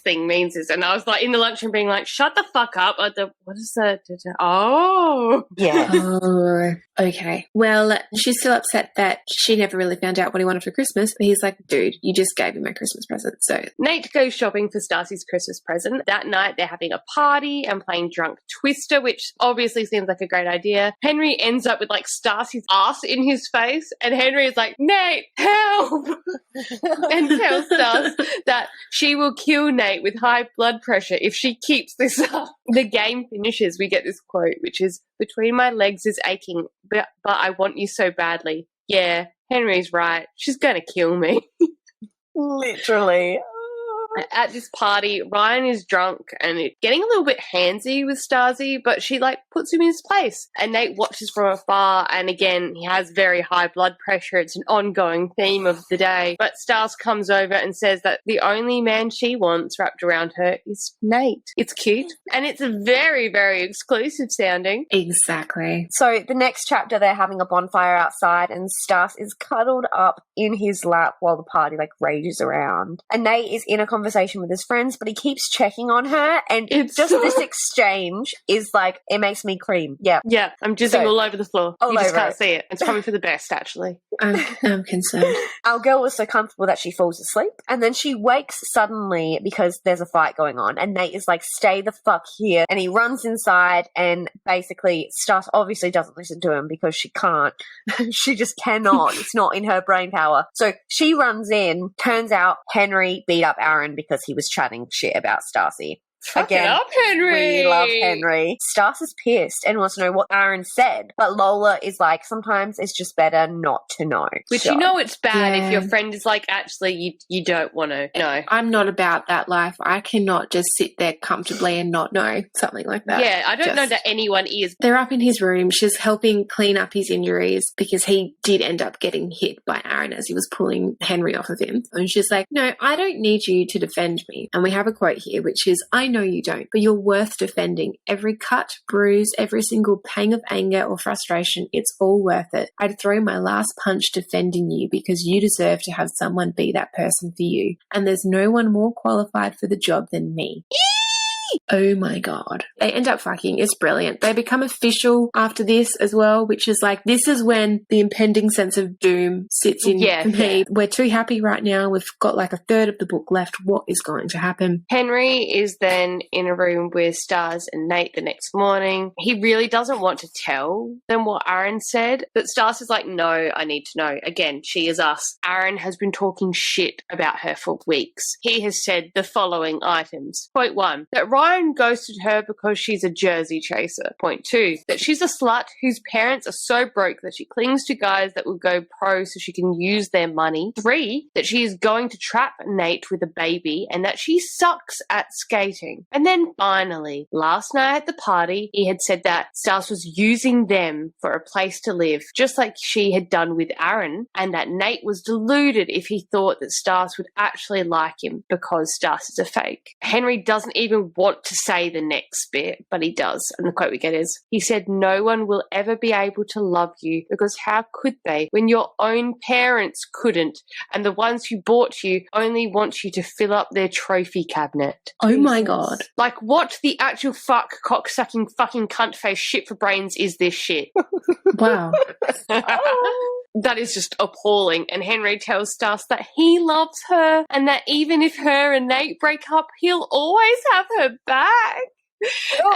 [SPEAKER 1] thing means is, and I was like in the lunchroom being like, shut the fuck up. What is that? Oh.
[SPEAKER 2] Yeah.
[SPEAKER 3] Oh, okay. Well, she's still upset that she never really found out what he wanted for Christmas, but he's like, dude, you just gave me my Christmas present, so.
[SPEAKER 1] Nate goes shopping for Stacy's Christmas present. That night they're having a party and playing Drunk Twister, which obviously seems like a great idea. Henry ends up with like Stacy's ass in his face, and Henry is like, Nate, help! And tells Stas that she will kill Nate with high blood pressure if she keeps this up. The game finishes. We get this quote, which is, between my legs is aching, but I want you so badly. Yeah, Henry's right. She's going to kill me.
[SPEAKER 2] Literally.
[SPEAKER 1] At this party, Ryan is drunk and getting a little bit handsy with Stasi, but she like puts him in his place. And Nate watches from afar, and again, he has very high blood pressure. It's an ongoing theme of the day. But Stas comes over and says that the only man she wants wrapped around her is Nate. It's cute, and it's very, very exclusive sounding.
[SPEAKER 3] Exactly.
[SPEAKER 2] So the next chapter, they're having a bonfire outside, and Stas is cuddled up in his lap while the party like rages around. And Nate is in a conversation with his friends, but he keeps checking on her, and it's just this exchange is like, it makes me cream. Yeah.
[SPEAKER 1] Yeah, I'm jizzing all over the floor. You just can't see it. It's probably for the best, actually.
[SPEAKER 3] I'm concerned.
[SPEAKER 2] Our girl was so comfortable that she falls asleep, and then she wakes suddenly because there's a fight going on, and Nate is like, stay the fuck here, and he runs inside, and basically Stas obviously doesn't listen to him because she can't. She just cannot. It's not in her brain power. So she runs in. Turns out Henry beat up Aaron because he was chatting shit about Stasi. Again,
[SPEAKER 1] up, Henry.
[SPEAKER 2] We love Henry. Stas is pissed and wants to know what Aaron said, but Lola is like, sometimes it's just better not to know.
[SPEAKER 1] Which
[SPEAKER 2] So,
[SPEAKER 1] you know it's bad if your friend is like, actually, you don't want to know.
[SPEAKER 3] I'm not about that life. I cannot just sit there comfortably and not know something like that.
[SPEAKER 1] Yeah, I don't know that anyone is.
[SPEAKER 3] They're up in his room. She's helping clean up his injuries because he did end up getting hit by Aaron as he was pulling Henry off of him. And she's like, no, I don't need you to defend me. And we have a quote here, which is, I know you don't, but you're worth defending. Every cut, bruise, every single pang of anger or frustration, it's all worth it. I'd throw my last punch defending you because you deserve to have someone be that person for you. And there's no one more qualified for the job than me. Oh my God. They end up fucking. It's brilliant. They become official after this as well, which is like, this is when the impending sense of doom sits in for me. We're too happy right now. We've got like a third of the book left. What is going to happen?
[SPEAKER 1] Henry is then in a room with Stars and Nate the next morning. He really doesn't want to tell them what Aaron said, but Stars is like, no, I need to know. Again, she is us. Aaron has been talking shit about her for weeks. He has said the following items. Point 1, that Ryan ghosted her because she's a jersey chaser. Point 2, that she's a slut whose parents are so broke that she clings to guys that will go pro so she can use their money. 3, that she is going to trap Nate with a baby and that she sucks at skating. And then finally, last night at the party, he had said that Stars was using them for a place to live, just like she had done with Aaron, and that Nate was deluded if he thought that Stars would actually like him because Stars is a fake. Henry doesn't even want to say the next bit, but he does. And the quote we get is, he said, no one will ever be able to love you because how could they when your own parents couldn't and the ones who bought you only want you to fill up their trophy cabinet.
[SPEAKER 3] Oh my God.
[SPEAKER 1] Like, what the actual fuck cock-sucking fucking cunt face shit for brains is this shit?
[SPEAKER 3] Wow.
[SPEAKER 1] That is just appalling. And Henry tells Stas that he loves her and that even if her and Nate break up, he'll always have her back.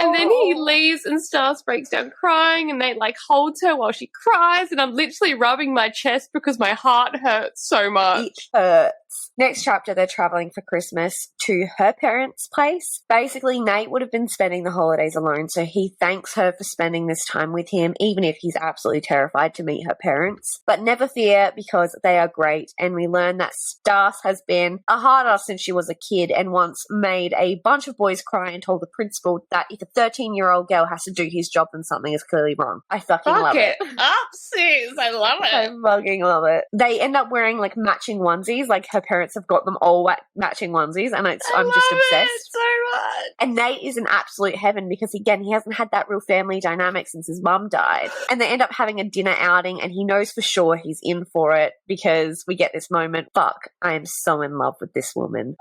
[SPEAKER 1] And then he leaves and Stas breaks down crying and Nate like holds her while she cries and I'm literally rubbing my chest because my heart hurts so much.
[SPEAKER 2] It hurts. Next chapter, they're traveling for Christmas to her parents' place. Basically, Nate would have been spending the holidays alone, so he thanks her for spending this time with him, even if he's absolutely terrified to meet her parents. But never fear, because they are great, and we learn that Stas has been a hard ass since she was a kid and once made a bunch of boys cry and told the principal that if a 13-year-old girl has to do his job, then something is clearly wrong. I fucking love it.
[SPEAKER 1] Up, sis. I love it.
[SPEAKER 2] I fucking love it. They end up wearing like matching onesies, like her parents have got them all matching onesies, and I'm just obsessed.
[SPEAKER 1] It so much.
[SPEAKER 2] And Nate is in absolute heaven because, again, he hasn't had that real family dynamic since his mum died. And they end up having a dinner outing, and he knows for sure he's in for it because we get this moment. Fuck, I am so in love with this woman.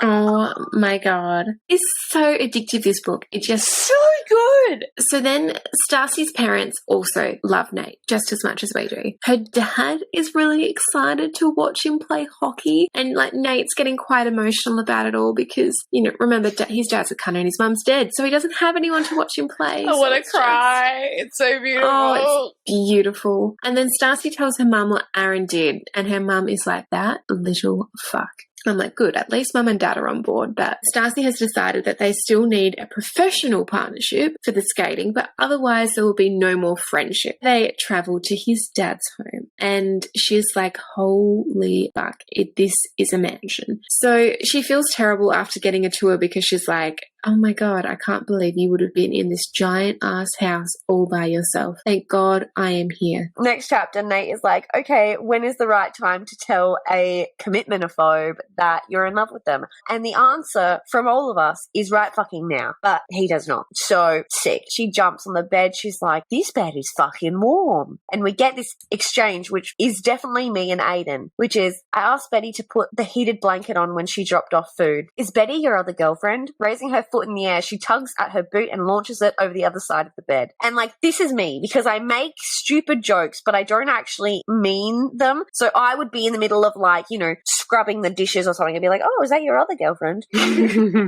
[SPEAKER 3] Oh my God. It's so addictive, this book. It's just
[SPEAKER 1] so good.
[SPEAKER 3] So then Stacy's parents also love Nate just as much as we do. Her dad is really excited to watch him play hockey, and like Nate's getting quite emotional about it all because, you know, remember his dad's a cunt and his mum's dead, so he doesn't have anyone to watch him play.
[SPEAKER 1] I want to cry. It's so beautiful.
[SPEAKER 3] Oh, it's beautiful. And then Stacy tells her mum what Aaron did, and her mum is like, that little fuck. I'm like, good, at least mum and dad are on board. But Stacy has decided that they still need a professional partnership for the skating, but otherwise there will be no more friendship. They travel to his dad's home and she's like, holy fuck, this is a mansion. So she feels terrible after getting a tour because she's like, oh my God, I can't believe you would have been in this giant ass house all by yourself. Thank God I am here.
[SPEAKER 2] Next chapter, Nate is like, okay, when is the right time to tell a commitment-ophobe that you're in love with them? And the answer from all of us is right fucking now. But he does not. So sick. She jumps on the bed. She's like, this bed is fucking warm. And we get this exchange, which is definitely me and Aiden, which is, I asked Betty to put the heated blanket on when she dropped off food. Is Betty your other girlfriend? Raising her foot in the air, she tugs at her boot and launches it over the other side of the bed. And like, this is me because I make stupid jokes, but I don't actually mean them. So I would be in the middle of like, you know, scrubbing the dishes or something and be like, oh, is that your other girlfriend?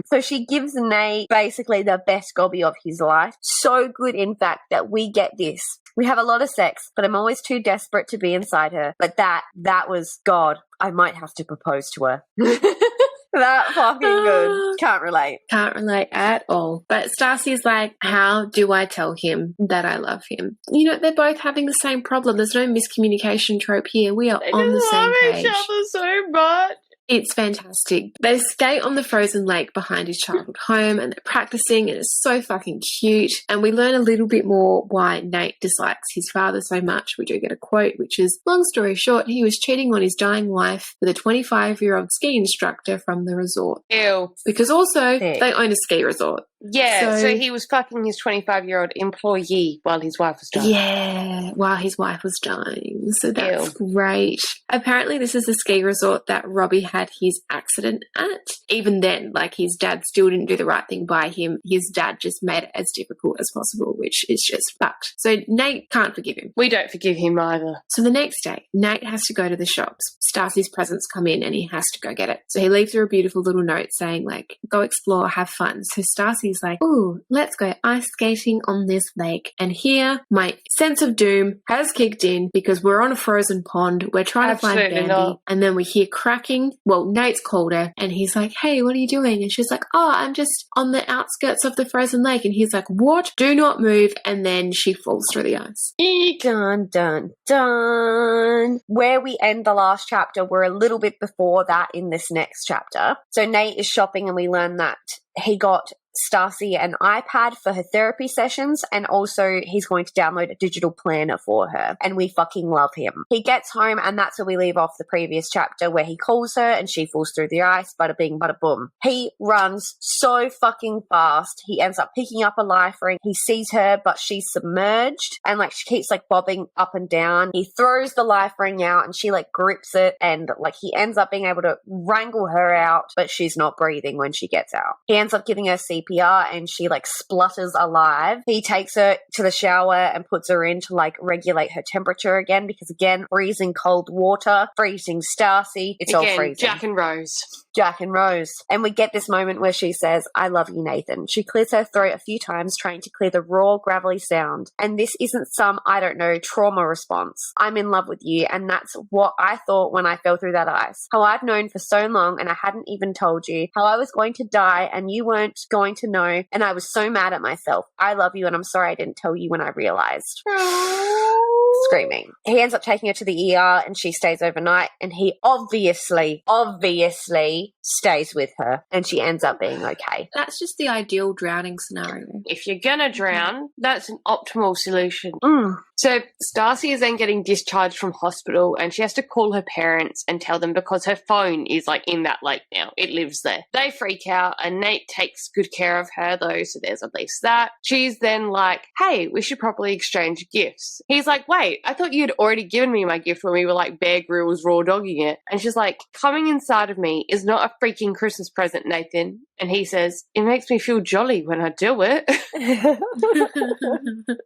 [SPEAKER 2] So she gives Nate basically the best gobby of his life. So good, in fact, that we get this. We have a lot of sex, but I'm always too desperate to be inside her. But that was God. I might have to propose to her. That fucking good. Can't relate.
[SPEAKER 3] Can't relate at all. But Stacy's like, how do I tell him that I love him? You know, they're both having the same problem. There's no miscommunication trope here. We are on the same page.
[SPEAKER 1] They love each other so much.
[SPEAKER 3] It's fantastic. They skate on the frozen lake behind his childhood home and they're practicing and it's so fucking cute. And we learn a little bit more why Nate dislikes his father so much. We do get a quote, which is, long story short, he was cheating on his dying wife with a 25-year-old ski instructor from the resort.
[SPEAKER 1] Ew.
[SPEAKER 3] Because also, they own a ski resort.
[SPEAKER 1] Yeah, so he was fucking his 25-year-old employee while his wife was dying.
[SPEAKER 3] Yeah, while his wife was dying. So that's great. Apparently, this is the ski resort that Robbie had his accident at. Even then, like, his dad still didn't do the right thing by him. His dad just made it as difficult as possible, which is just fucked. So Nate can't forgive him.
[SPEAKER 1] We don't forgive him either.
[SPEAKER 3] So the next day, Nate has to go to the shops. Stacy's presents come in and he has to go get it. So he leaves her a beautiful little note saying, like, go explore, have fun. So Stacy's like, ooh, let's go ice skating on this lake. And here, my sense of doom has kicked in because we're on a frozen pond. We're trying to find Bambi. Not. And then we hear cracking. Well, Nate's called her and he's like, hey, what are you doing? And she's like, oh, I'm just on the outskirts of the frozen lake. And he's like, what? Do not move. And then she falls through the ice.
[SPEAKER 2] Dun, dun, dun. Where we end the last chapter, we're a little bit before that in this next chapter. So Nate is shopping and we learn that he got Stacy an iPad for her therapy sessions, and also he's going to download a digital planner for her, and we fucking love him. He gets home and that's where we leave off the previous chapter where he calls her and she falls through the ice, bada bing, bada boom. He runs so fucking fast. He ends up picking up a life ring. He sees her, but she's submerged and like she keeps like bobbing up and down. He throws the life ring out and she like grips it and like he ends up being able to wrangle her out, but she's not breathing when she gets out. He ends up giving her CPR and she like splutters alive. He takes her to the shower and puts her in to like regulate her temperature again because again, freezing cold water, freezing Stacy, it's
[SPEAKER 1] again,
[SPEAKER 2] all freezing.
[SPEAKER 1] Jack and Rose.
[SPEAKER 2] Jack and Rose. And we get this moment where she says, I love you, Nathan. She clears her throat a few times trying to clear the raw, gravelly sound. And this isn't some, I don't know, trauma response. I'm in love with you. And that's what I thought when I fell through that ice. How I've known for so long and I hadn't even told you. How I was going to die and you weren't going to know. And I was so mad at myself. I love you and I'm sorry I didn't tell you when I realized. Screaming. He ends up taking her to the ER and she stays overnight and he obviously stays with her and she ends up being okay.
[SPEAKER 3] That's just the ideal drowning scenario.
[SPEAKER 1] If you're gonna drown, that's an optimal solution.
[SPEAKER 2] Mm.
[SPEAKER 1] So Stacy is then getting discharged from hospital and she has to call her parents and tell them because her phone is like in that lake now. It lives there. They freak out and Nate takes good care of her though, so there's at least that. She's then like, hey, we should probably exchange gifts. He's like, wait, I thought you'd already given me my gift when we were like Bear Grylls raw dogging it. And she's like, coming inside of me is not a freaking Christmas present, Nathan. And he says, it makes me feel jolly when I do it.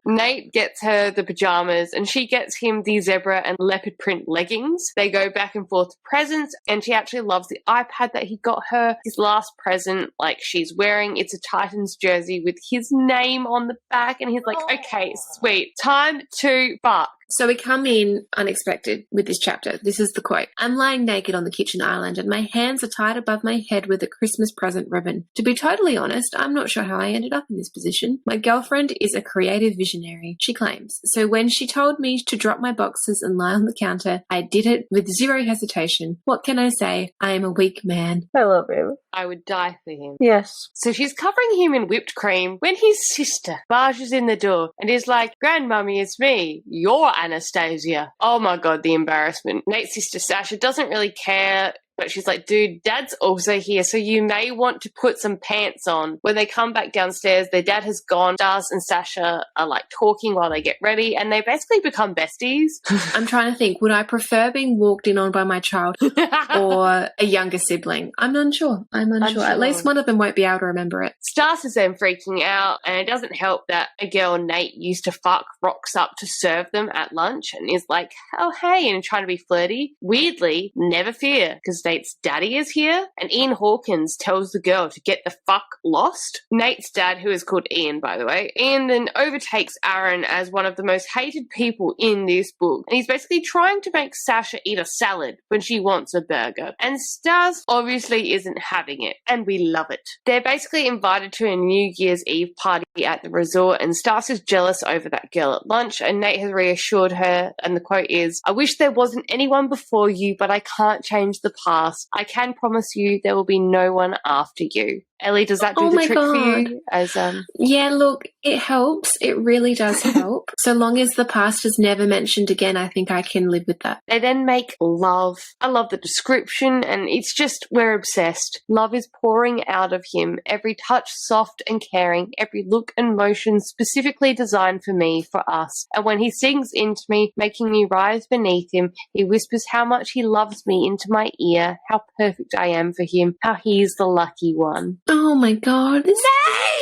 [SPEAKER 1] Nate gets her the pajamas and she gets him the zebra and leopard print leggings. They go back and forth presents and she actually loves the iPad that he got her. His last present, like she's wearing, it's a Titans jersey with his name on the back. And he's like, okay, sweet. Time to fuck.
[SPEAKER 3] So we come in unexpected with this chapter. This is the quote. I'm lying naked on the kitchen island and my hands are tied above my head with a Christmas present ribbon. To be totally honest, I'm not sure how I ended up in this position. My girlfriend is a creative visionary, she claims. So when she told me to drop my boxes and lie on the counter, I did it with zero hesitation. What can I say? I am a weak man.
[SPEAKER 2] I love him.
[SPEAKER 1] I would die for him.
[SPEAKER 2] Yes.
[SPEAKER 1] So she's covering him in whipped cream when his sister barges in the door and is like, Grandmummy, it's me. You're Anastasia. Oh my God, the embarrassment. Nate's sister Sasha doesn't really care. But she's like, dude, Dad's also here, so you may want to put some pants on. When they come back downstairs, their dad has gone. Daz and Sasha are like talking while they get ready, and they basically become besties.
[SPEAKER 3] I'm trying to think, would I prefer being walked in on by my child or a younger sibling? I'm unsure. At least one of them won't be able to remember it.
[SPEAKER 1] Stas is then freaking out, and it doesn't help that a girl Nate used to fuck rocks up to serve them at lunch and is like, oh, hey, and trying to be flirty. Weirdly, never fear, because they Nate's daddy is here, and Ian Hawkins tells the girl to get the fuck lost. Nate's dad, who is called Ian, by the way, Ian then overtakes Aaron as one of the most hated people in this book, and he's basically trying to make Sasha eat a salad when she wants a burger, and Stas obviously isn't having it, and we love it. They're basically invited to a New Year's Eve party at the resort, and Stas is jealous over that girl at lunch, and Nate has reassured her, and the quote is, "I wish there wasn't anyone before you, but I can't change the past. I can promise you there will be no one after you." Ellie, does that do the trick for you?
[SPEAKER 3] Yeah, look, it helps. It really does help. So long as the past is never mentioned again, I think I can live with that.
[SPEAKER 1] They then make love. I love the description, and it's just, we're obsessed. Love is pouring out of him. Every touch soft and caring, every look and motion specifically designed for me, for us. And when he sinks into me, making me rise beneath him, he whispers how much he loves me into my ear, how perfect I am for him, how he's the lucky one.
[SPEAKER 3] Oh my God, this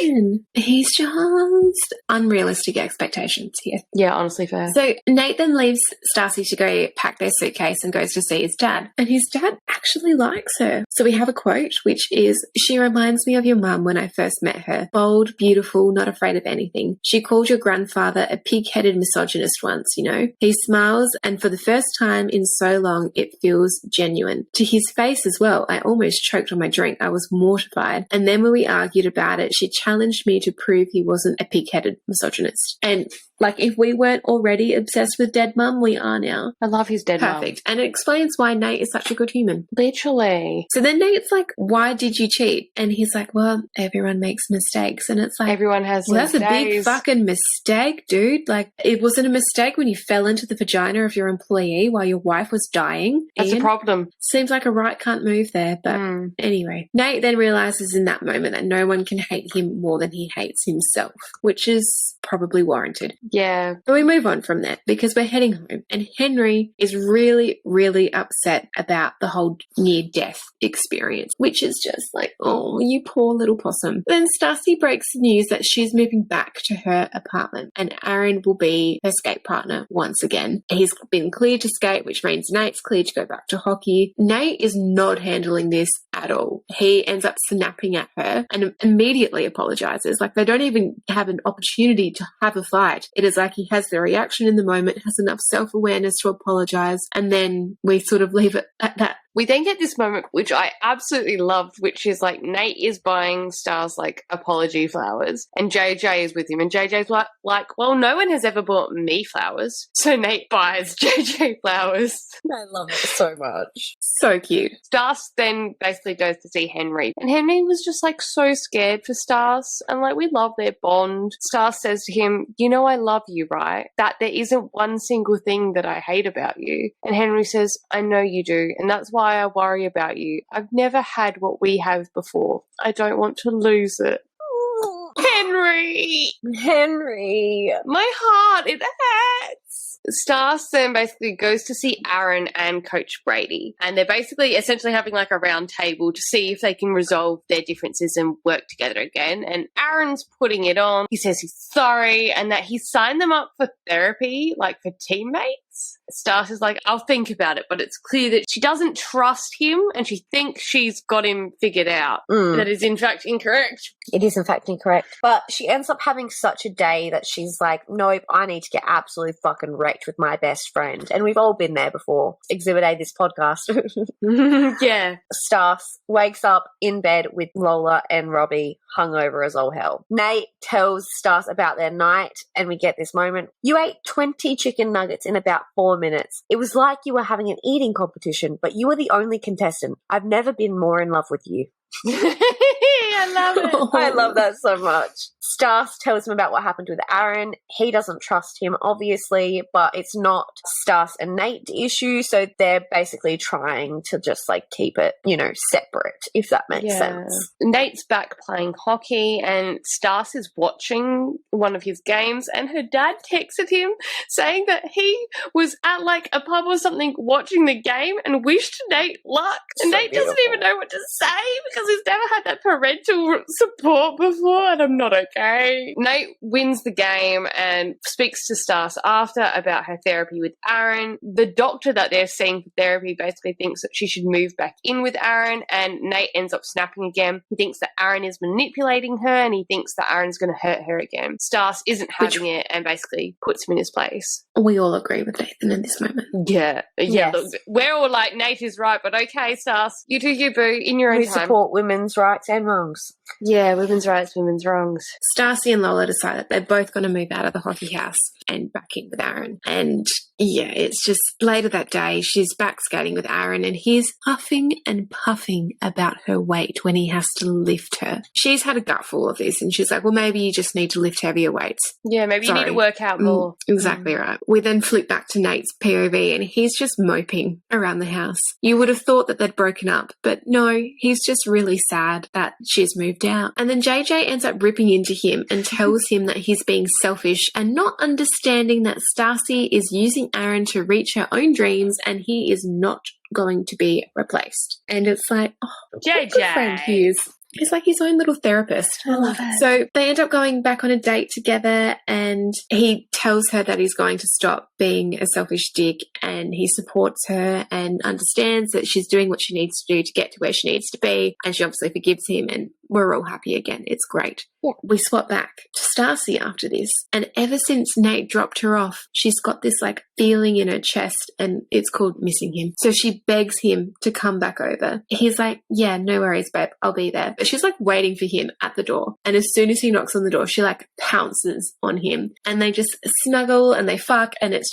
[SPEAKER 3] man! He's just unrealistic expectations here.
[SPEAKER 1] Yeah, honestly fair.
[SPEAKER 3] So Nate then leaves Stacy to go pack their suitcase and goes to see his dad. And his dad actually likes her. So we have a quote, which is, "She reminds me of your mum when I first met her. Bold, beautiful, not afraid of anything. She called your grandfather a pig-headed misogynist once, you know." He smiles, and for the first time in so long, it feels genuine. To his face as well, I almost choked on my drink. I was mortified. And then when we argued about it, she challenged me to prove he wasn't a pig-headed misogynist. And like, if we weren't already obsessed with dead mum, we are now.
[SPEAKER 1] I love his dead mum.
[SPEAKER 3] Perfect. And it explains why Nate is such a good human.
[SPEAKER 1] Literally.
[SPEAKER 3] So then Nate's like, "Why did you cheat?" And he's like, "Well, everyone makes mistakes." And it's like,
[SPEAKER 1] everyone has
[SPEAKER 3] well, that's
[SPEAKER 1] days.
[SPEAKER 3] a big fucking mistake, dude. Like, it wasn't a mistake when you fell into the vagina of your employee while your wife was dying.
[SPEAKER 1] That's
[SPEAKER 3] Ian.
[SPEAKER 1] a problem.
[SPEAKER 3] Seems like a right cunt move there. But anyway, Nate then realizes in that moment that no one can hate him more than he hates himself, which is probably warranted.
[SPEAKER 1] Yeah.
[SPEAKER 3] But we move on from that because we're heading home, and Henry is really, really upset about the whole near-death experience, which is just like, oh, you poor little possum. Then Stacy breaks the news that she's moving back to her apartment, and Aaron will be her skate partner once again. He's been cleared to skate, which means Nate's cleared to go back to hockey. Nate is not handling this at all. He ends up snapping at her and immediately apologizes. Like, they don't even have an opportunity to have a fight. It is like he has the reaction in the moment, has enough self-awareness to apologize, and then we sort of leave it at that.
[SPEAKER 1] We then get this moment, which I absolutely loved, which is like Nate is buying Star's like apology flowers, and JJ is with him, and JJ's like, well, no one has ever bought me flowers, so Nate buys JJ flowers.
[SPEAKER 2] I love it so much.
[SPEAKER 3] So cute.
[SPEAKER 1] Stas then basically goes to see Henry, and Henry was just like so scared for Stas, and like, we love their bond. Stas says to him, "You know I love you, right? That there isn't one single thing that I hate about you." And Henry says, "I know you do, and that's why I worry about you. I've never had what we have before. I don't want to lose it." Henry! My heart, it hurts. Stas then basically goes to see Aaron and Coach Brady, and they're basically essentially having like a round table to see if they can resolve their differences and work together again. And Aaron's putting it on. He says he's sorry and that he signed them up for therapy, like for teammates. Stas is like, "I'll think about it," but it's clear that she doesn't trust him and she thinks she's got him figured out. That is in fact incorrect.
[SPEAKER 2] It is in fact incorrect. But she ends up having such a day that she's like, "Nope, I need to get absolutely fucking wrecked with my best friend." And we've all been there before. Exhibit A, this podcast.
[SPEAKER 1] Yeah.
[SPEAKER 2] Stas wakes up in bed with Lola and Robbie, hungover as all hell. Nate tells Stas about their night, and we get this moment. "You ate 20 chicken nuggets in about 4 minutes. It was like you were having an eating competition, but you were the only contestant. I've never been more in love with you."
[SPEAKER 1] I love it.
[SPEAKER 2] I love that so much. Stas tells him about what happened with Aaron. He doesn't trust him, obviously, but it's not Stas and Nate the issue, so they're basically trying to just like keep it, you know, separate, if that makes sense.
[SPEAKER 1] Nate's back playing hockey, and Stas is watching one of his games, and her dad texted him saying that he was at like a pub or something watching the game and wished Nate luck. And Nate doesn't even know what to say because he's never had that parental support before, and I'm not okay. okay. Nate wins the game and speaks to Stas after about her therapy with Aaron. The doctor that they're seeing for therapy basically thinks that she should move back in with Aaron, and Nate ends up snapping again. He thinks that Aaron is manipulating her, and he thinks that Aaron's going to hurt her again. Stas isn't having it and basically puts him in his place.
[SPEAKER 3] We all agree with Nathan in this moment.
[SPEAKER 1] Yeah.
[SPEAKER 2] Yes.
[SPEAKER 1] Look, we're all like, Nate is right, but okay, Stas, you do you, boo, in your own
[SPEAKER 2] We
[SPEAKER 1] time.
[SPEAKER 2] support women's rights and wrongs.
[SPEAKER 1] Yeah, women's rights, women's wrongs.
[SPEAKER 3] Stacy and Lola decide that they're both going to move out of the hockey house and back in with Aaron. And yeah, it's just later that day, she's back skating with Aaron and he's huffing and puffing about her weight when he has to lift her. She's had a gutful of this and she's like, well, maybe you just need to lift heavier weights.
[SPEAKER 1] Yeah, maybe you need to work out more.
[SPEAKER 3] Exactly right. We then flip back to Nate's POV and he's just moping around the house. You would have thought that they'd broken up, but no, he's just really sad that she's moved out. And then JJ ends up ripping into him and tells him that he's being selfish and not understanding that Stacy is using Aaron to reach her own dreams and he is not going to be replaced. And it's like, oh,
[SPEAKER 1] JJ.
[SPEAKER 3] what a good friend he is. He's like his own little therapist.
[SPEAKER 1] I love it.
[SPEAKER 3] So they end up going back on a date together and he tells her that he's going to stop being a selfish dick and he supports her and understands that she's doing what she needs to do to get to where she needs to be, and she obviously forgives him and we're all happy again. It's great. Yeah. We swap back to Stacy after this, and ever since Nate dropped her off, she's got this like feeling in her chest and it's called missing him. So she begs him to come back over. He's like, yeah, no worries, babe, I'll be there. But she's like waiting for him at the door. And as soon as he knocks on the door, she like pounces on him and they just snuggle and they fuck and it's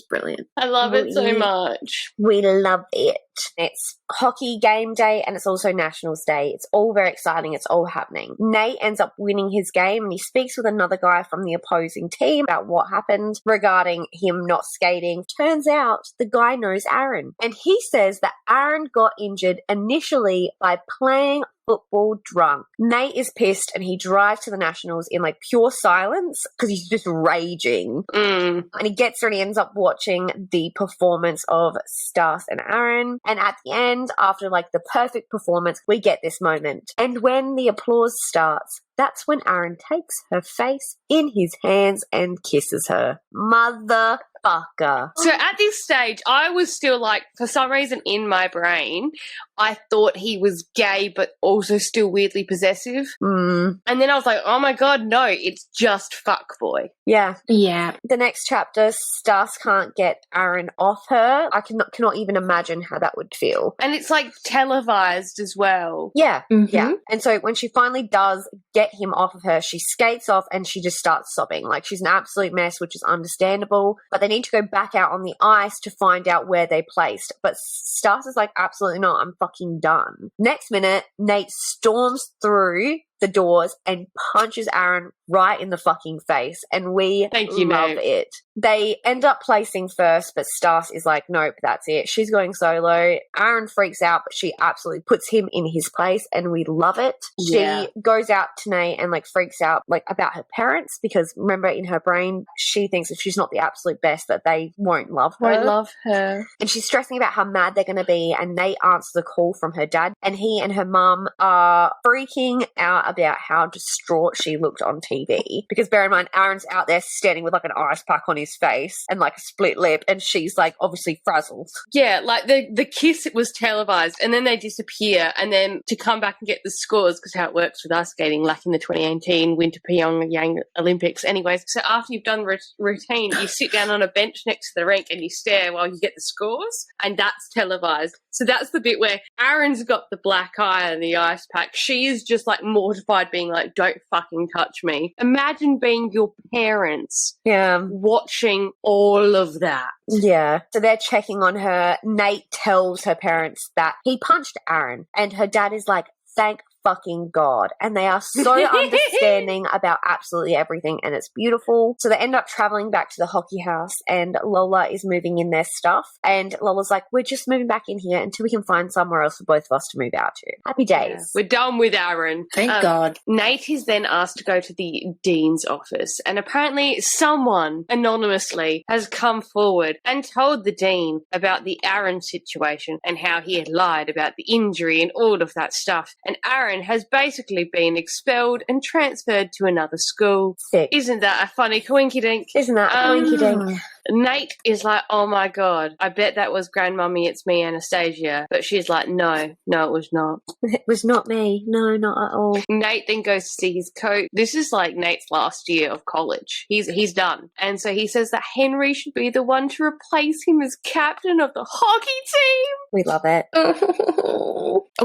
[SPEAKER 3] brilliant.
[SPEAKER 1] I love it so much.
[SPEAKER 2] We love it. It's hockey game day and it's also Nationals Day. It's all very exciting. It's all happening. Nate ends up winning his game and he speaks with another guy from the opposing team about what happened regarding him not skating. Turns out the guy knows Aaron and he says that Aaron got injured initially by playing football drunk. Nate is pissed and he drives to the Nationals in like pure silence because he's just raging. And he gets there and he ends up watching the performance of Stas and Aaron. And at the end, after like the perfect performance, we get this moment. And when the applause starts, that's when Aaron takes her face in his hands and kisses her. Motherfucker.
[SPEAKER 1] So at this stage, I was still like, for some reason in my brain, I thought he was gay but also still weirdly possessive. And then I was like, oh my God, no, it's just fuckboy.
[SPEAKER 2] Yeah.
[SPEAKER 3] Yeah.
[SPEAKER 2] The next chapter, Stas can't get Aaron off her. I cannot even imagine how that would feel.
[SPEAKER 1] And it's like televised as well.
[SPEAKER 2] Yeah. Yeah. And so when she finally does get him off of her, she skates off and she just starts sobbing. Like she's an absolute mess, which is understandable. But they need to go back out on the ice to find out where they placed. But Stas is like, absolutely not. I'm fucking done. Next minute, Nate storms through the doors and punches Aaron right in the fucking face, and we love it. They end up placing first, but Stas is like, nope, that's it. She's going solo. Aaron freaks out, but she absolutely puts him in his place, and we love it.
[SPEAKER 1] Yeah.
[SPEAKER 2] She goes out to Nate and like freaks out like about her parents, because remember, in her brain, she thinks if she's not the absolute best that they won't love her.
[SPEAKER 1] Won't love her.
[SPEAKER 2] And she's stressing about how mad they're going to be, and Nate answers the call from her dad, and he and her mum are freaking out about how distraught she looked on TV. Because bear in mind, Aaron's out there standing with like an ice pack on his face and like a split lip, and she's like obviously frazzled.
[SPEAKER 1] Yeah, like the kiss was televised and then they disappear, and then to come back and get the scores, because how it works with ice skating, like in the 2018 Winter PyeongChang Olympics. Anyways, so after you've done routine, you sit down on a bench next to the rink and you stare while you get the scores, and that's televised. So that's the bit where Aaron's got the black eye and the ice pack. She is just like mortified, being like, don't fucking touch me. Imagine being your parents.
[SPEAKER 2] Yeah.
[SPEAKER 1] Watching all of that.
[SPEAKER 2] Yeah. So they're checking on her. Nate tells her parents that he punched Aaron, and her dad is like, thank fucking God. And they are so understanding about absolutely everything, and it's beautiful. So they end up traveling back to the hockey house, and Lola is moving in their stuff, and Lola's like, we're just moving back in here until we can find somewhere else for both of us to move out to. Happy days.
[SPEAKER 1] Yeah, we're done with Aaron.
[SPEAKER 3] Thank God.
[SPEAKER 1] Nate is then asked to go to the dean's office, and apparently someone anonymously has come forward and told the dean about the Aaron situation and how he had lied about the injury and all of that stuff. And Aaron Aaron has basically been expelled and transferred to another school.
[SPEAKER 2] Sick.
[SPEAKER 1] Isn't that a funny coinkydink?
[SPEAKER 2] Isn't that coinky-dink?
[SPEAKER 1] Nate is like, oh my God, I bet that was Grandmummy, it's me, Anastasia. But she's like, no, it was not.
[SPEAKER 2] It was not me. No, not at all.
[SPEAKER 1] Nate then goes to see his coach. This is like Nate's last year of college. He's done. And so he says that Henry should be the one to replace him as captain of the hockey team.
[SPEAKER 2] We love it.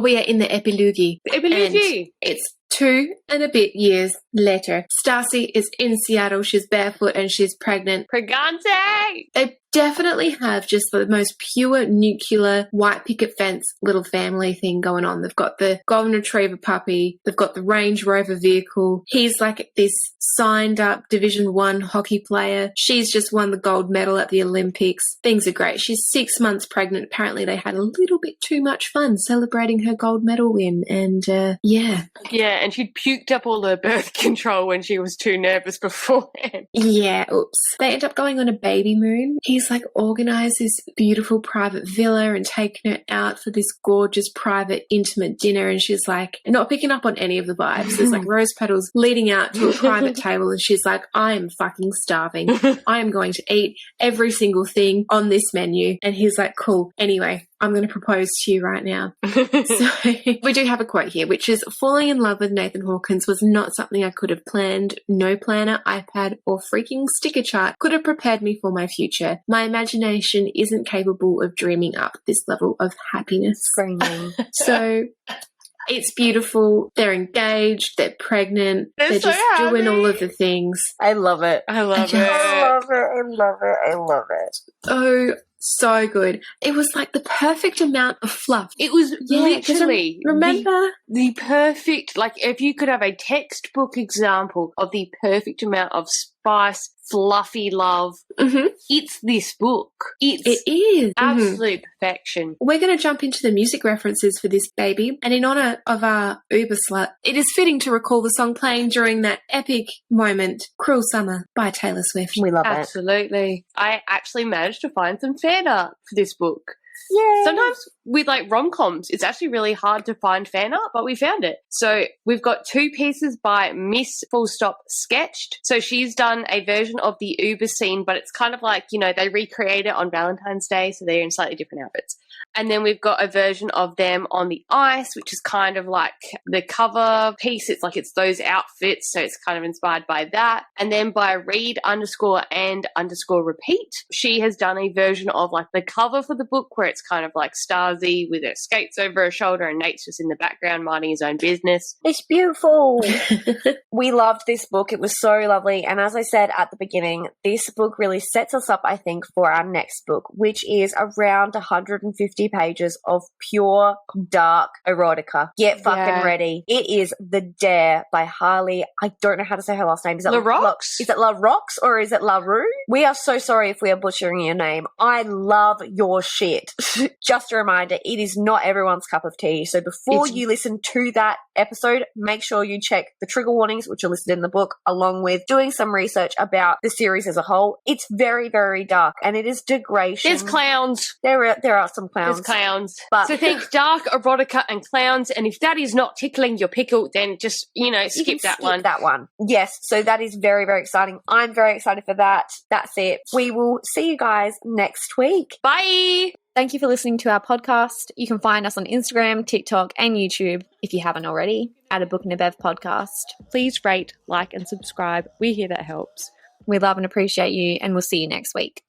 [SPEAKER 3] We are in the epilogue.
[SPEAKER 1] Epilogue.
[SPEAKER 3] It's 2 and a bit years later. Stacy is in Seattle. She's barefoot and she's pregnant.
[SPEAKER 1] Pregante!
[SPEAKER 3] They definitely have just the most pure nuclear white picket fence little family thing going on. They've got the golden retriever puppy. They've got the Range Rover vehicle. He's like this signed up Division 1 hockey player. She's just won the gold medal at the Olympics. Things are great. She's 6 months pregnant. Apparently they had a little bit too much fun celebrating her gold medal win. And yeah.
[SPEAKER 1] Yeah, and she'd puked up all her birth control when she was too nervous beforehand.
[SPEAKER 3] Yeah, oops. They end up going on a baby moon. He's like organised this beautiful private villa and taken her out for this gorgeous private intimate dinner, and she's like not picking up on any of the vibes. There's like rose petals leading out to a private table, and she's like, I am fucking starving. I am going to eat every single thing on this menu. And he's like, cool. Anyway, I'm going to propose to you right now. So we do have a quote here, which is, falling in love with Nathan Hawkins was not something I could have planned. No planner, iPad, or freaking sticker chart could have prepared me for my future. My imagination isn't capable of dreaming up this level of happiness.
[SPEAKER 2] Screaming.
[SPEAKER 3] So it's beautiful. They're engaged. They're pregnant. They're
[SPEAKER 1] so
[SPEAKER 3] just doing all of the things.
[SPEAKER 2] I love it.
[SPEAKER 1] I love it.
[SPEAKER 2] I love it. I love it. I love it.
[SPEAKER 3] Oh, so good. It was like the perfect amount of fluff.
[SPEAKER 1] It was literally
[SPEAKER 3] remember
[SPEAKER 1] the perfect, like if you could have a textbook example of the perfect amount of spice, fluffy love, it's this book.
[SPEAKER 3] It is
[SPEAKER 1] absolute perfection.
[SPEAKER 3] We're going to jump into the music references for this baby, and in honour of our Uber slut, it is fitting to recall the song playing during that epic moment, Cruel Summer by Taylor Swift.
[SPEAKER 2] We love it.
[SPEAKER 1] Absolutely. I actually managed to find some fan art for this book.
[SPEAKER 2] Yay.
[SPEAKER 1] Sometimes with like rom-coms, it's actually really hard to find fan art, but we found it. So we've got 2 pieces by Miss.sketched. So she's done a version of the Uber scene, but it's kind of like, you know, they recreate it on Valentine's Day, so they're in slightly different outfits. And then we've got a version of them on the ice, which is kind of like the cover piece. It's like it's those outfits, so it's kind of inspired by that. And then by Read_and_repeat, she has done a version of like the cover for the book where it's kind of like Starzy with her skates over her shoulder and Nate's just in the background minding his own business.
[SPEAKER 2] It's beautiful. We loved this book. It was so lovely. And as I said at the beginning, this book really sets us up, I think, for our next book, which is around 150 pages of pure dark erotica. Get fucking ready. It is The Dare by Harley. I don't know how to say her last name. Is it
[SPEAKER 1] LaRox?
[SPEAKER 2] Is it LaRox or is it LaRue? We are so sorry if we are butchering your name. I love your shit. Just a reminder, it is not everyone's cup of tea. So before you listen to that episode, make sure you check the trigger warnings, which are listed in the book, along with doing some research about the series as a whole. It's very, very dark and it is degradation.
[SPEAKER 1] There's clowns.
[SPEAKER 2] There are some clowns.
[SPEAKER 1] There's clowns.
[SPEAKER 2] But
[SPEAKER 1] so think dark erotica and clowns, and if that is not tickling your pickle, then just, you know, skip that one.
[SPEAKER 2] That one. Yes, so that is very, very exciting. I'm very excited for that. That's it. We will see you guys next week.
[SPEAKER 1] Bye!
[SPEAKER 4] Thank you for listening to our podcast. You can find us on Instagram, TikTok, and YouTube, if you haven't already, at A Book and a Bev podcast.
[SPEAKER 1] Please rate, like, and subscribe. We hear that helps.
[SPEAKER 4] We love and appreciate you, and we'll see you next week.